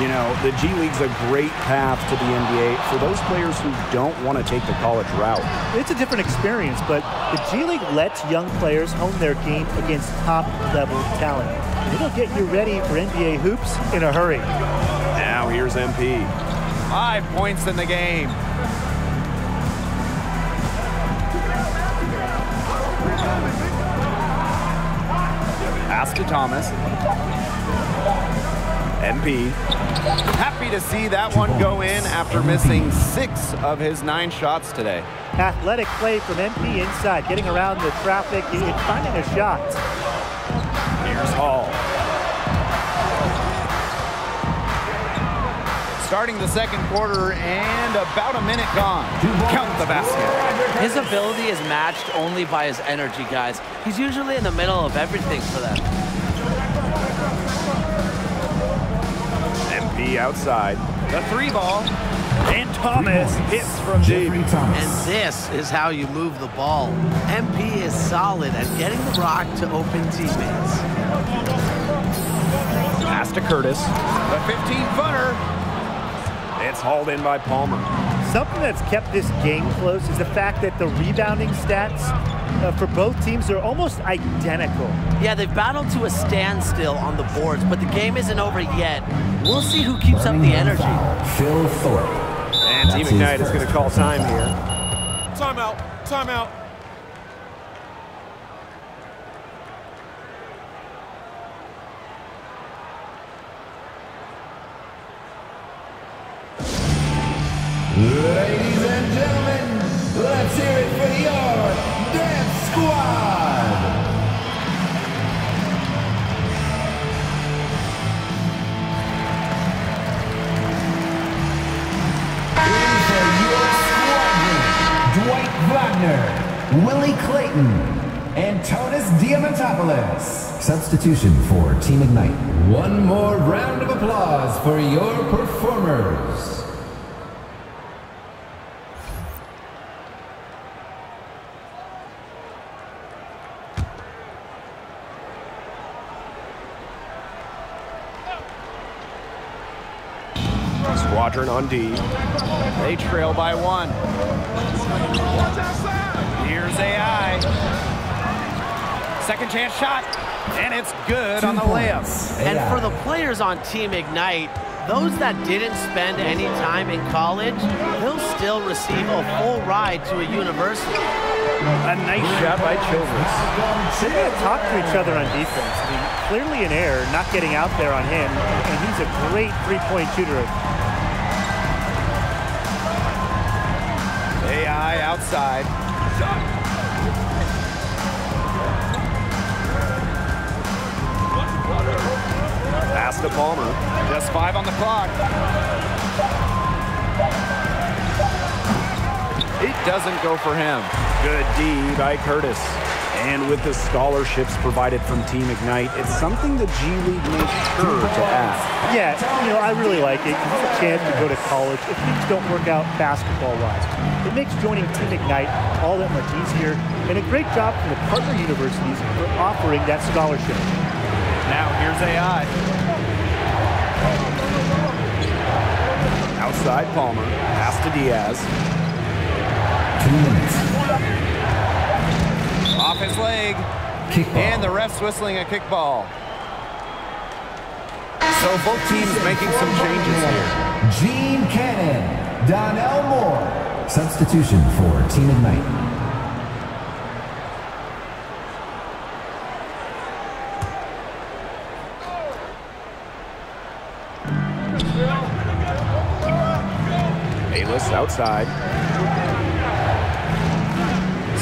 S3: You know, the G League's a great path to the NBA for those players who don't want to take the college route.
S4: It's a different experience, but the G League lets young players hone their game against top-level talent. It'll get you ready for NBA hoops in a hurry.
S3: Now here's MP.
S6: 5 points in the game.
S3: Pass to Thomas. MP.
S6: Happy to see that one go in after missing 6 of his 9 shots today.
S4: Athletic play from MP inside, getting around the traffic and finding a shot.
S3: Here's Hall.
S6: Starting the second quarter and about a minute gone. Count the basket.
S5: His ability is matched only by his energy, guys. He's usually in the middle of everything for them.
S3: MP outside.
S6: The 3 ball.
S3: And Thomas hits from deep.
S5: And this is how you move the ball. MP is solid at getting the rock to open teammates.
S3: Pass to Curtis.
S6: The 15-footer.
S3: It's hauled in by Palmer.
S4: Something that's kept this game close is the fact that the rebounding stats for both teams are almost identical.
S5: Yeah, they've battled to a standstill on the boards, but the game isn't over yet. We'll see who keeps up the energy.
S7: Phil Thorpe.
S3: And Team Ignite is going to call time here.
S2: Timeout. Timeout.
S7: Ladies and gentlemen, let's hear it for your Dance Squad! In for your squadron, Dwight Wagner, Willie Clayton, and Tonis Diamantopoulos. Substitution for Team Ignite. One more round of applause for your performers.
S3: Squadron on D.
S6: They trail by 1. Here's AI. Second chance shot. And it's good on the layup.
S5: And for the players on Team Ignite, those that didn't spend any time in college, they'll still receive a full ride to a university.
S3: A nice shot by Childress.
S4: They're going to talk to each other on defense. I mean, clearly an error, not getting out there on him, and he's a great three-point shooter.
S6: AI outside.
S3: Pass to Palmer.
S6: Just 5 on the clock. It doesn't go for him.
S3: Good D by Curtis. And with the scholarships provided from Team Ignite, it's something the G League makes sure to ask.
S4: Yeah, you know, I really like it. It's a chance to go to college if things don't work out basketball-wise. It makes joining Team Ignite all that much easier, and a great job from the partner universities for offering that scholarship.
S6: Now here's AI.
S3: Outside Palmer. Pass to Diaz.
S7: 2 minutes.
S6: Off his leg.
S7: Kickball.
S6: And the ref's whistling a kickball. So both teams making some changes here.
S7: Gene Cannon, Donnell Moore. Substitution for Team Ignite.
S3: Bayless outside.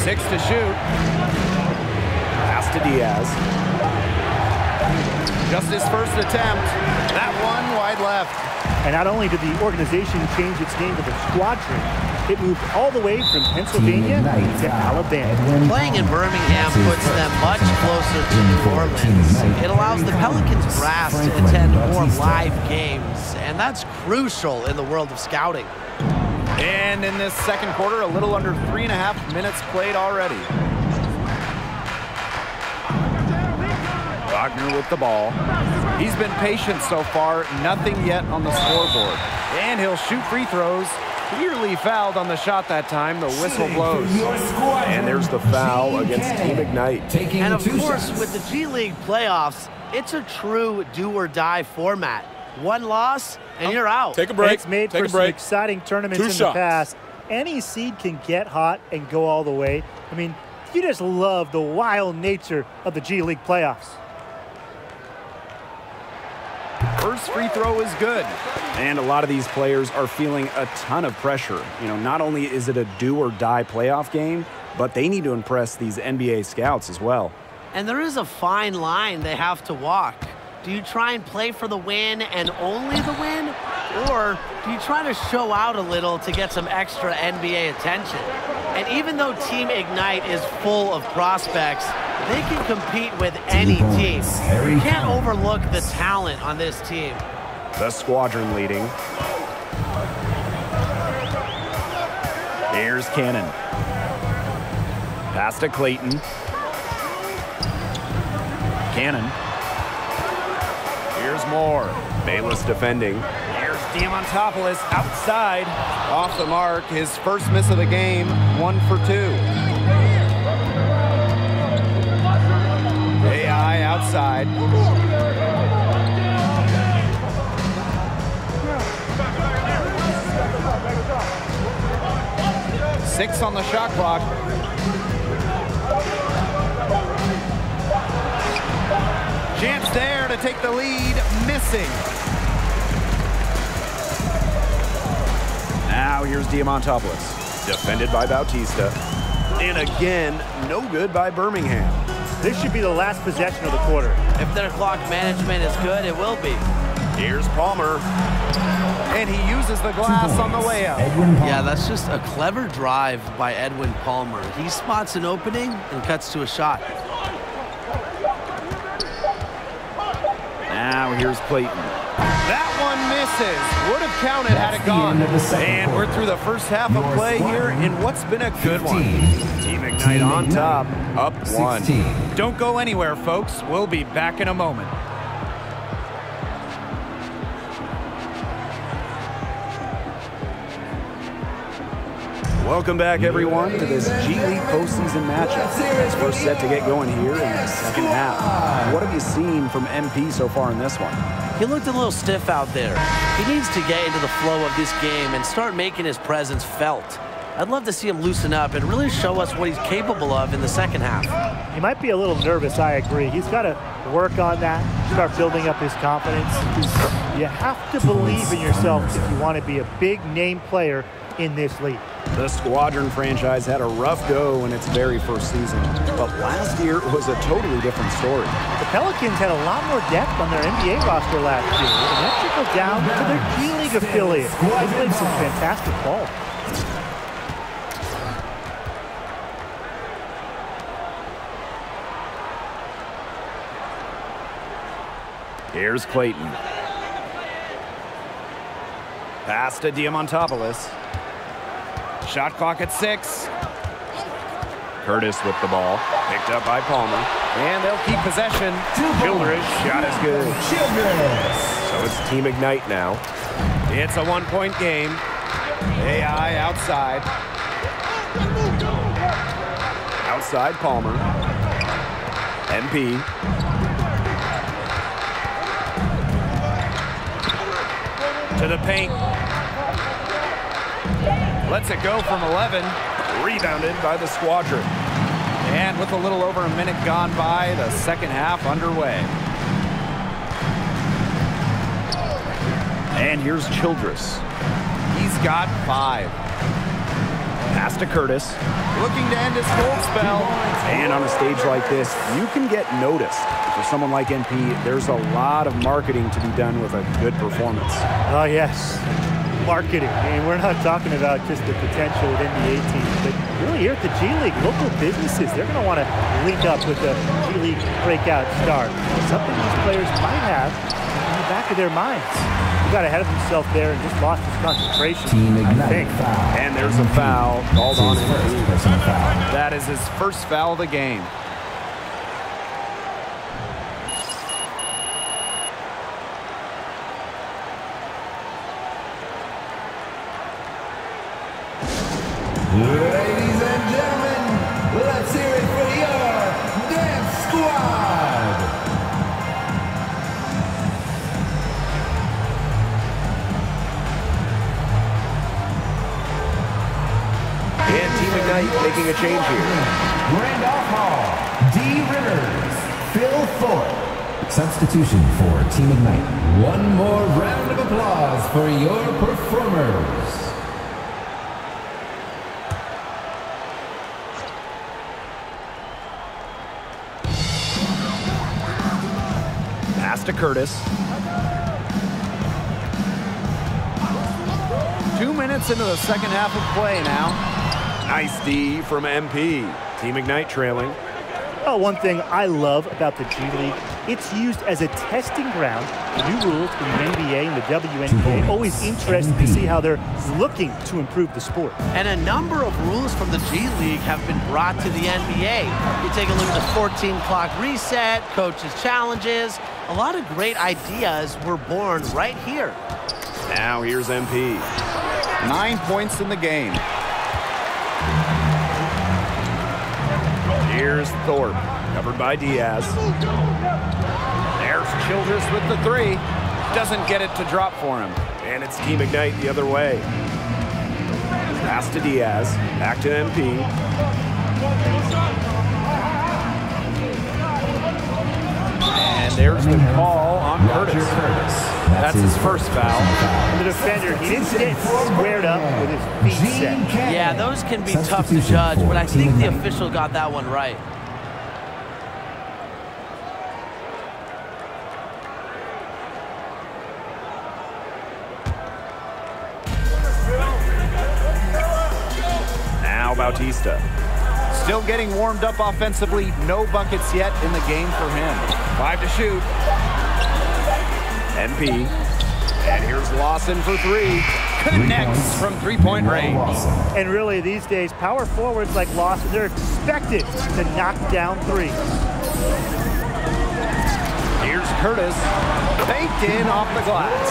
S6: 6 to shoot.
S3: Pass to Diaz.
S6: Just his first attempt. That one wide left.
S4: And not only did the organization change its name to the Squadron, it moved all the way from Pennsylvania to Alabama.
S5: Playing in Birmingham puts them much closer to New Orleans. It allows the Pelicans brass to attend more live games, and that's crucial in the world of scouting.
S6: And in this second quarter, a little under 3.5 minutes played already.
S3: Wagner with the ball.
S6: He's been patient so far, nothing yet on the scoreboard. And he'll shoot free throws. Clearly fouled on the shot that time. The whistle blows.
S3: And there's the foul against Team Ignite.
S5: And of course, with the G League playoffs, it's a true do-or-die format. One loss, and you're out.
S2: Take a break.
S4: It's made
S2: Take
S4: for
S2: a
S4: some
S2: break.
S4: exciting tournaments
S2: 2
S4: in
S2: shots.
S4: the past. Any seed can get hot and go all the way. I mean, you just love the wild nature of the G League playoffs.
S6: First free throw is good.
S3: And a lot of these players are feeling a ton of pressure. You know, not only is it a do-or-die playoff game, but they need to impress these NBA scouts as well.
S5: And there is a fine line they have to walk. Do you try and play for the win and only the win? Or do you try to show out a little to get some extra NBA attention? And even though Team Ignite is full of prospects, they can compete with any team. You can't overlook the talent on this team.
S3: The squadron leading. Here's Cannon. Pass to Clayton. Cannon. Here's Moore. Bayless defending.
S6: Here's Diamantopoulos outside. Off the mark, his first miss of the game, 1 for 2. AI outside. Six on the shot clock. Chance there to take the lead, missing.
S3: Now here's Diamantopoulos. Defended by Bautista. And again, no good by Birmingham.
S4: This should be the last possession of the quarter.
S5: If their clock management is good, it will be.
S3: Here's Palmer.
S6: And he uses the glass on the layup.
S5: Yeah, that's just a clever drive by Edwin Palmer. He spots an opening and cuts to a shot.
S3: Now here's Clayton.
S6: That one misses. Would have counted had it gone. And we're through the first half of play here in what's been a good one.
S3: Team Ignite on top, up 1.
S6: Don't go anywhere, folks. We'll be back in a moment.
S3: Welcome back, everyone, to this G League postseason matchup. As we're set to get going here in the second half. What have you seen from MP so far in this one?
S5: He looked a little stiff out there. He needs to get into the flow of this game and start making his presence felt. I'd love to see him loosen up and really show us what he's capable of in the second half.
S4: He might be a little nervous, I agree. He's got to work on that, start building up his confidence. You have to believe in yourself if you want to be a big-name player in this league.
S3: The Squadron franchise had a rough go in its very first season, but last year was a totally different story.
S4: The Pelicans had a lot more depth on their NBA roster last year, and that trickled down to their G League affiliate. They played some fantastic ball.
S3: Here's Clayton. Pass to Diamantopoulos.
S6: Shot clock at 6.
S3: Curtis with the ball. Picked up by Palmer.
S6: And they'll keep possession.
S3: Childress, shot is good. So it's Team Ignite now.
S6: It's a 1-point game. AI outside.
S3: Outside Palmer. MP.
S6: To the paint. Lets it go from 11.
S3: Rebounded by the Squadron.
S6: And with a little over a minute gone by, the second half underway.
S3: And here's Childress.
S6: He's got 5.
S3: Pass to Curtis.
S6: Looking to end his cold spell.
S3: And on a stage like this, you can get noticed. For someone like MP, there's a lot of marketing to be done with a good performance.
S4: Oh, yes. Marketing. I mean, we're not talking about just the potential of NBA teams, but really here at the G League, local businesses, they're going to want to link up with the G League breakout star. Something these players might have in the back of their minds. He got ahead of himself there and just lost his concentration.
S7: Team Ignite.
S4: I think.
S3: And there's a foul called on him.
S6: That is his first foul of the game.
S7: Ladies and gentlemen, let's hear it for your Dance Squad!
S3: And Team Ignite making a change here.
S7: Randolph Hall, D. Rivers, Phil Thorpe. Substitution for Team Ignite. One more round of applause for your performers.
S3: Pass to Curtis.
S6: 2 minutes into the second half of play now.
S3: Nice D from MP. Team Ignite trailing.
S4: Oh, one thing I love about the G League, it's used as a testing ground. New rules in the NBA and the WNBA. Always interesting to see how they're looking to improve the sport.
S5: And a number of rules from the G League have been brought to the NBA. You take a look at the 14-clock reset, coaches' challenges. A lot of great ideas were born right here.
S3: Now here's MP.
S6: 9 points in the game.
S3: Here's Thorpe, covered by Diaz.
S6: There's Childress with the three. Doesn't get it to drop for him.
S3: And it's Team Ignite the other way. Pass to Diaz, back to MP.
S6: And there's the call on Curtis. That's his first foul.
S4: The defender, he didn't get squared up with his feet set.
S5: Yeah, those can be tough to judge, but I think the official got that one right.
S3: Now Bautista.
S6: Still getting warmed up offensively. No buckets yet in the game for him. 5 to shoot.
S3: MP. And here's Lawson for three.
S6: Connects from three-point range.
S4: And really, these days, power forwards like Lawson, they're expected to knock down threes.
S6: Here's Curtis. Baked in off the glass.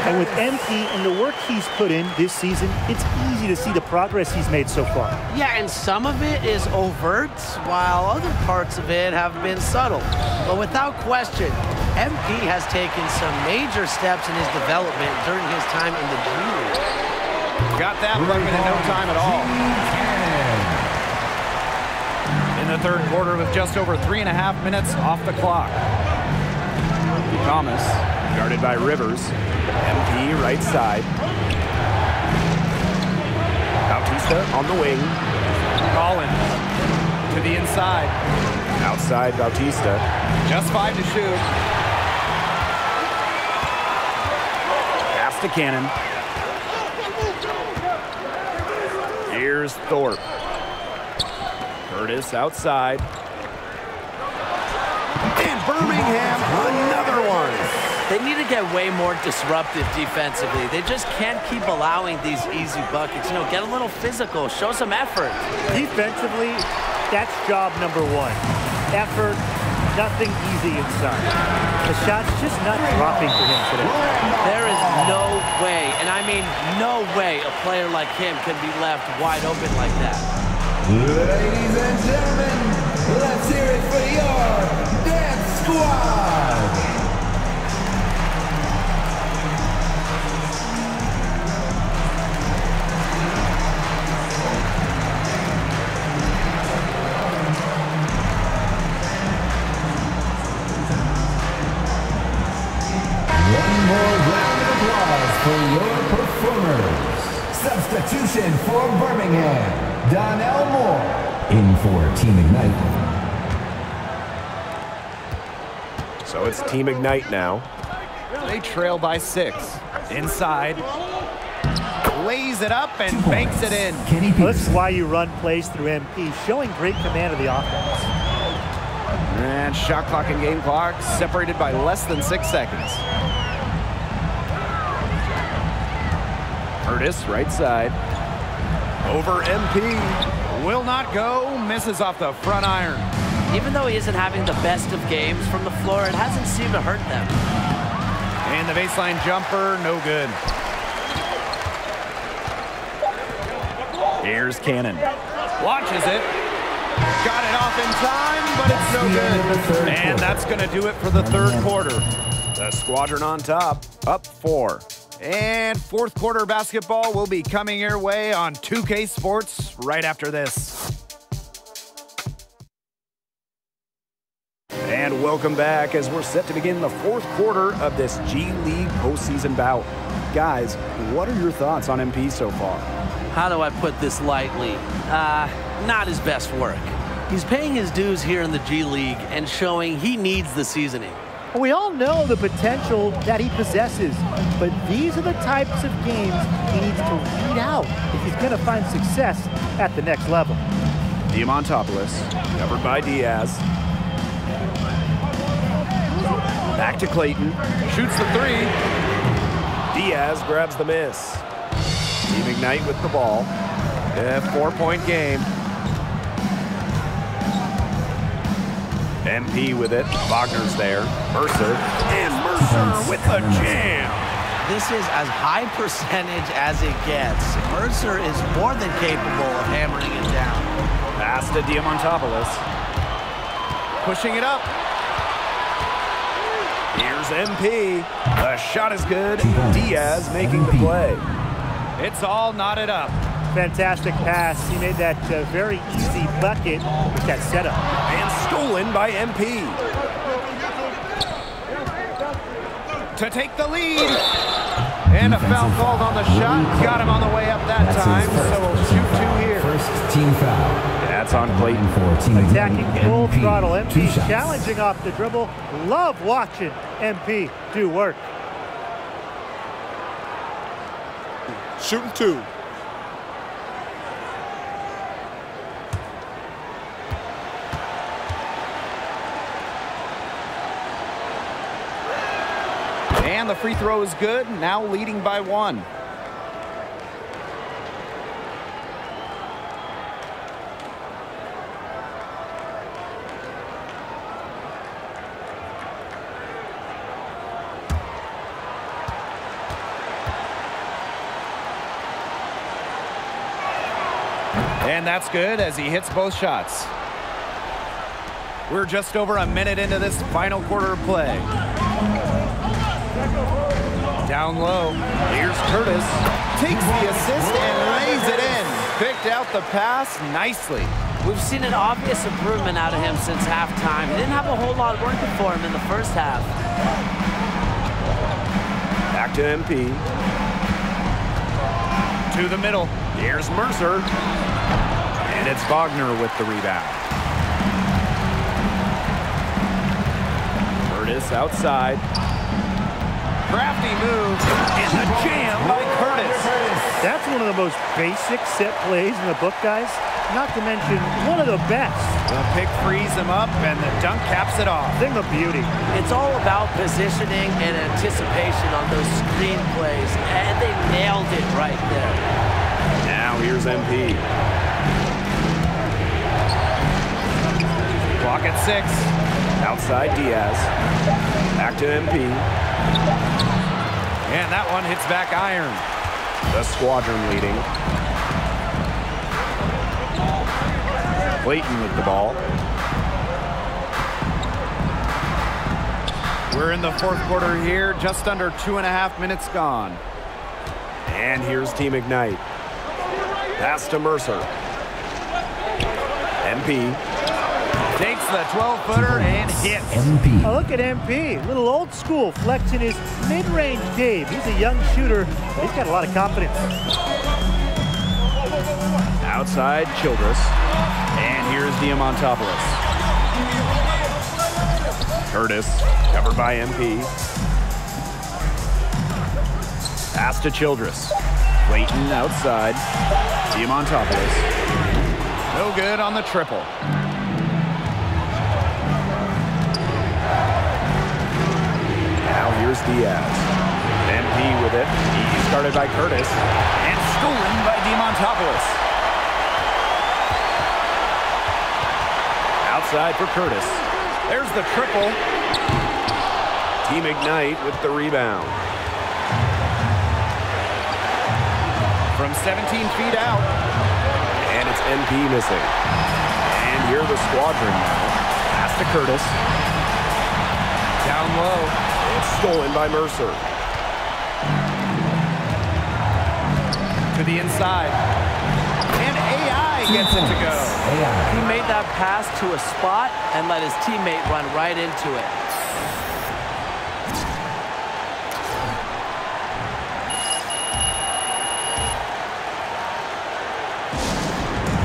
S4: And with MP and the work he's put in this season, it's easy to see the progress he's made so far.
S5: Yeah, and some of it is overt, while other parts of it have been subtle. But without question, MP has taken some major steps in his development during his time in the G League.
S6: Got that bucket in no time at all. In the third quarter with just over 3.5 minutes off the clock. Thomas,
S3: guarded by Rivers. MP right side. Bautista on the wing.
S6: Collins to the inside.
S3: Outside Bautista.
S6: Just 5 to shoot.
S3: Pass to Cannon. Here's Thorpe. Curtis outside.
S6: And Birmingham, another one.
S5: They need to get way more disruptive defensively. They just can't keep allowing these easy buckets. You know, get a little physical, show some effort.
S4: Defensively, that's job number one. Effort, nothing easy inside. The shot's just not dropping for him today.
S5: There is no way, and I mean no way, a player like him can be left wide open like that.
S7: Ladies and gentlemen, let's hear it for your Dance Squad! One more round of applause for your performers. Substitution for Birmingham, Donnell Moore in for Team Ignite.
S3: So it's Team Ignite now.
S6: They trail by 6. Inside. Lays it up and banks it in.
S4: Well, this is why you run plays through MP, showing great command of the offense.
S6: And shot clock and game clock separated by less than 6 seconds.
S3: Curtis right side. Over MP.
S6: Will not go. Misses off the front iron.
S5: Even though he isn't having the best of games from the floor, it hasn't seemed to hurt them.
S6: And the baseline jumper, no good.
S3: Here's Cannon.
S6: Watches it. Got it off in time, but it's no good. And that's going to do it for the third quarter.
S3: The squadron on top, up 4.
S6: And fourth quarter basketball will be coming your way on 2K Sports right after this.
S3: And Welcome back as we're set to begin the fourth quarter of this G League postseason bout. Guys, what are your thoughts on MP so far?
S5: How do I put this lightly? Not his best work. He's paying his dues here in the G League and showing he needs the seasoning.
S4: We all know the potential that he possesses, but these are the types of games he needs to weed out if he's going to find success at the next level.
S3: Diamantopoulos, covered by Diaz. Back to Clayton, shoots the three. Diaz grabs the miss. Team Ignite with the ball. A 4-point game. MP with it. Wagner's there. Mercer. And Mercer with the jam.
S5: This is as high percentage as it gets. Mercer is more than capable of hammering it down.
S3: Pass to Diamantopoulos.
S6: Pushing it up.
S3: Here's MP. The shot is good. Diaz making the play.
S6: It's all knotted up.
S4: Fantastic pass. He made that very easy bucket with that setup.
S3: And stolen by MP.
S6: To take the lead. And a foul called on the shot. Got him on the way up that time. So we'll shoot two here.
S7: First team foul.
S3: That's on Clayton.
S7: For Team
S4: Attacking
S7: Ignite,
S4: full
S7: MP.
S4: throttle.
S7: Two
S4: MP
S7: shots.
S4: challenging off the dribble. Love watching MP do work.
S2: Shooting two.
S6: And the free throw is good. Now leading by one. And that's good as he hits both shots. We're just over a minute into this final quarter of play. Down low. Here's Curtis. Takes the assist and lays it in. Picked out the pass nicely.
S5: We've seen an obvious improvement out of him since halftime. He didn't have a whole lot working for him in the first half.
S3: Back to MP.
S6: To the middle.
S3: Here's Mercer. And it's Wagner with the rebound. Curtis outside.
S6: Crafty move. And the jam by Curtis.
S4: That's one of the most basic set plays in the book, guys. Not to mention one of the best.
S6: The pick frees him up, and the dunk caps it off.
S4: Thing of beauty.
S5: It's all about positioning and anticipation on those screen plays, and they nailed it right there.
S3: Now here's MP.
S6: Clock at 6.
S3: Outside Diaz. Back to MP.
S6: And that one hits back iron.
S3: The squadron leading. Clayton with the ball.
S6: We're in the fourth quarter here, just under 2.5 minutes gone.
S3: And here's Team Ignite. Pass to Mercer. MP.
S6: Takes the 12-footer and hits.
S7: MP.
S4: Oh, look at MP. Little old school, flexing his mid-range game. He's a young shooter, but he's got a lot of confidence.
S3: Outside Childress. And here's Diamantopoulos. Curtis, covered by MP. Pass to Childress. Clayton outside. Diamantopoulos.
S6: No good on the triple.
S3: Now here's Diaz. MP with it. He's started by Curtis.
S6: And stolen by Diamantopoulos.
S3: Outside for Curtis.
S6: There's the triple.
S3: Team Ignite with the rebound.
S6: From 17 feet out.
S3: And it's MP missing. And here the squadron now. Pass to Curtis.
S6: Down low.
S3: It's stolen by Mercer.
S6: To the inside. And AI gets it to go.
S5: He made that pass to a spot and let his teammate run right into it.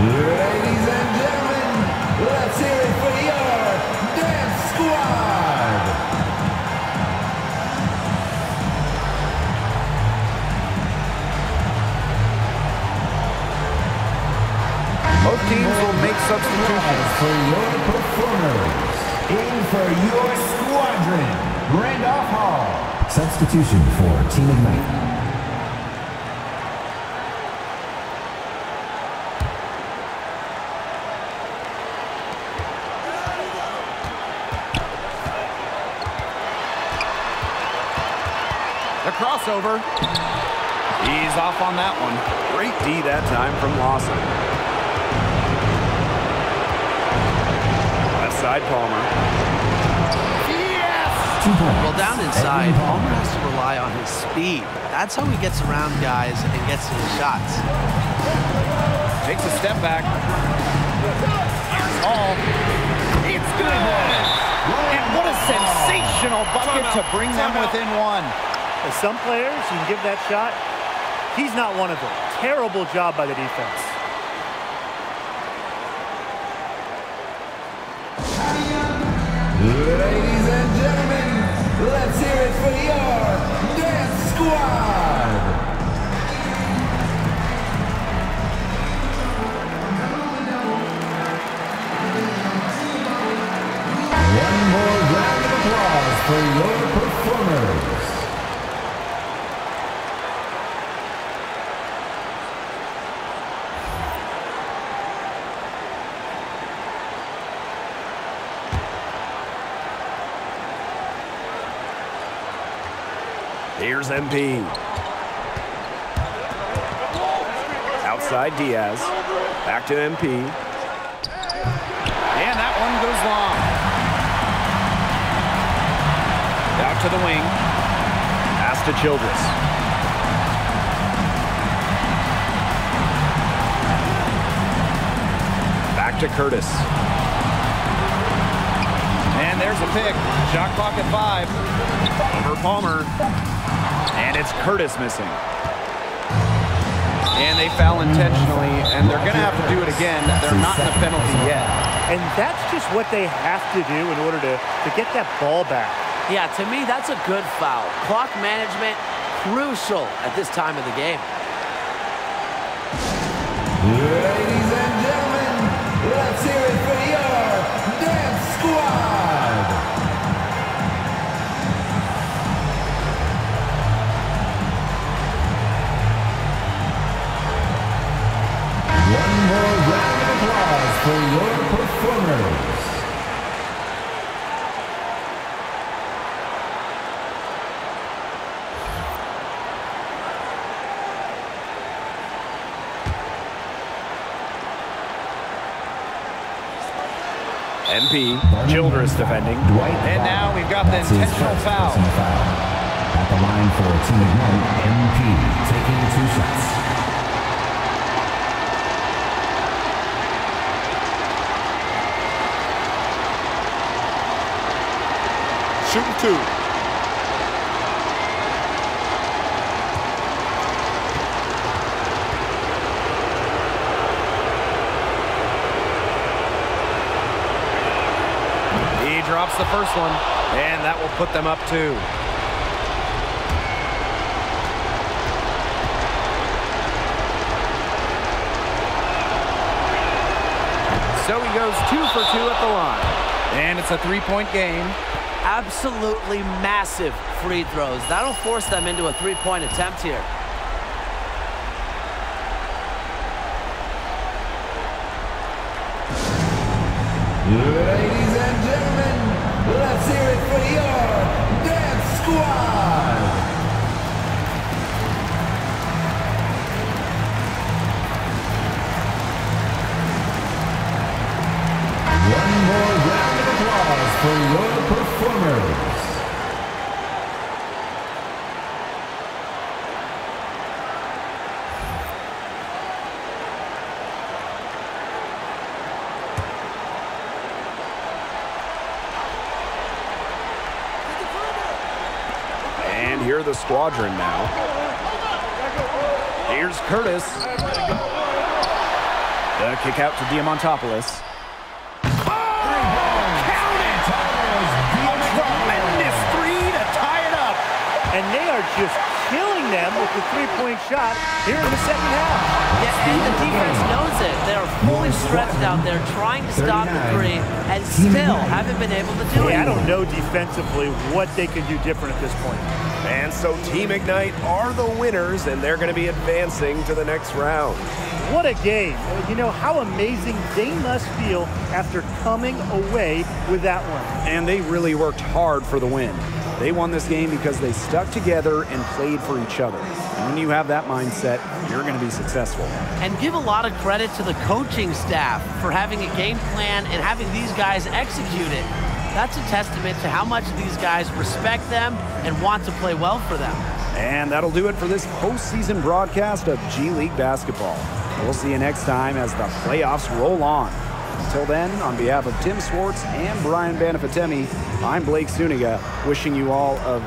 S7: Ladies and gentlemen, let's hear it for your dance squad.
S6: Both teams will make substitutions.
S7: For your performers, in for your squadron, Randolph Hall. Substitution for Team Ignite.
S6: The crossover. He's off on that one.
S3: Great D that time from Lawson. Left side, Palmer.
S5: Yes! Well, down inside, Palmer has to rely on his speed. That's how he gets around guys and gets to his shots.
S6: Takes a step back. Here's Hall. It's good. And what a sensational bucket to bring them within one.
S4: As some players, you can give that shot. He's not one of them. Terrible job by the defense.
S7: Ladies and gentlemen, let's hear it for your dance squad. One more round of applause for your performers.
S3: Here's MP. Outside Diaz. Back to MP.
S6: And that one goes long. Out to the wing.
S3: Pass to Childress. Back to Curtis.
S6: And there's a pick. Shot clock at 5.
S3: Over Palmer. And it's Curtis missing.
S6: And they foul intentionally, and they're going to have to do it again. They're not in the penalty yet.
S4: And that's just what they have to do in order to get that ball back.
S5: Yeah, to me, that's a good foul. Clock management, crucial at this time of the game.
S7: Ladies and gentlemen, let's hear it for your dance squad. One more round of applause for your performers.
S3: MP, Childress defending.
S6: And now we've got the intentional foul.
S7: At the line for Team Ignite, MP taking 2 shots.
S8: Shooting 2.
S6: He drops the first one, and that will put them up 2. So he goes 2 for 2 at the line. And it's a 3-point game.
S5: Absolutely massive free throws. That'll force them into a 3-point attempt here.
S7: Ladies and gentlemen, let's hear it for your dance squad. One more round of applause for your performers.
S3: gather the squadron now. Here's Curtis. The kick out to Diamantopoulos.
S6: Tremendous three to tie it up.
S4: And they are just killing them with the three-point shot here in the second half.
S5: Yeah, and the defense knows it. They're fully stretched out there trying to stop the three and still haven't been able to do it.
S4: I don't know defensively what they can do different at this point.
S3: And so Team Ignite are the winners, and they're going to be advancing to the next round.
S4: What a game. You know how amazing they must feel after coming away with that one.
S3: And they really worked hard for the win. They won this game because they stuck together and played for each other. And when you have that mindset, you're going to be successful.
S5: And give a lot of credit to the coaching staff for having a game plan and having these guys execute it. That's a testament to how much these guys respect them and want to play well for them.
S3: And that'll do it for this postseason broadcast of G League basketball. We'll see you next time as the playoffs roll on. Until then, on behalf of Tim Swartz and Brian Banafatemi, I'm Blake Suniga, wishing you all a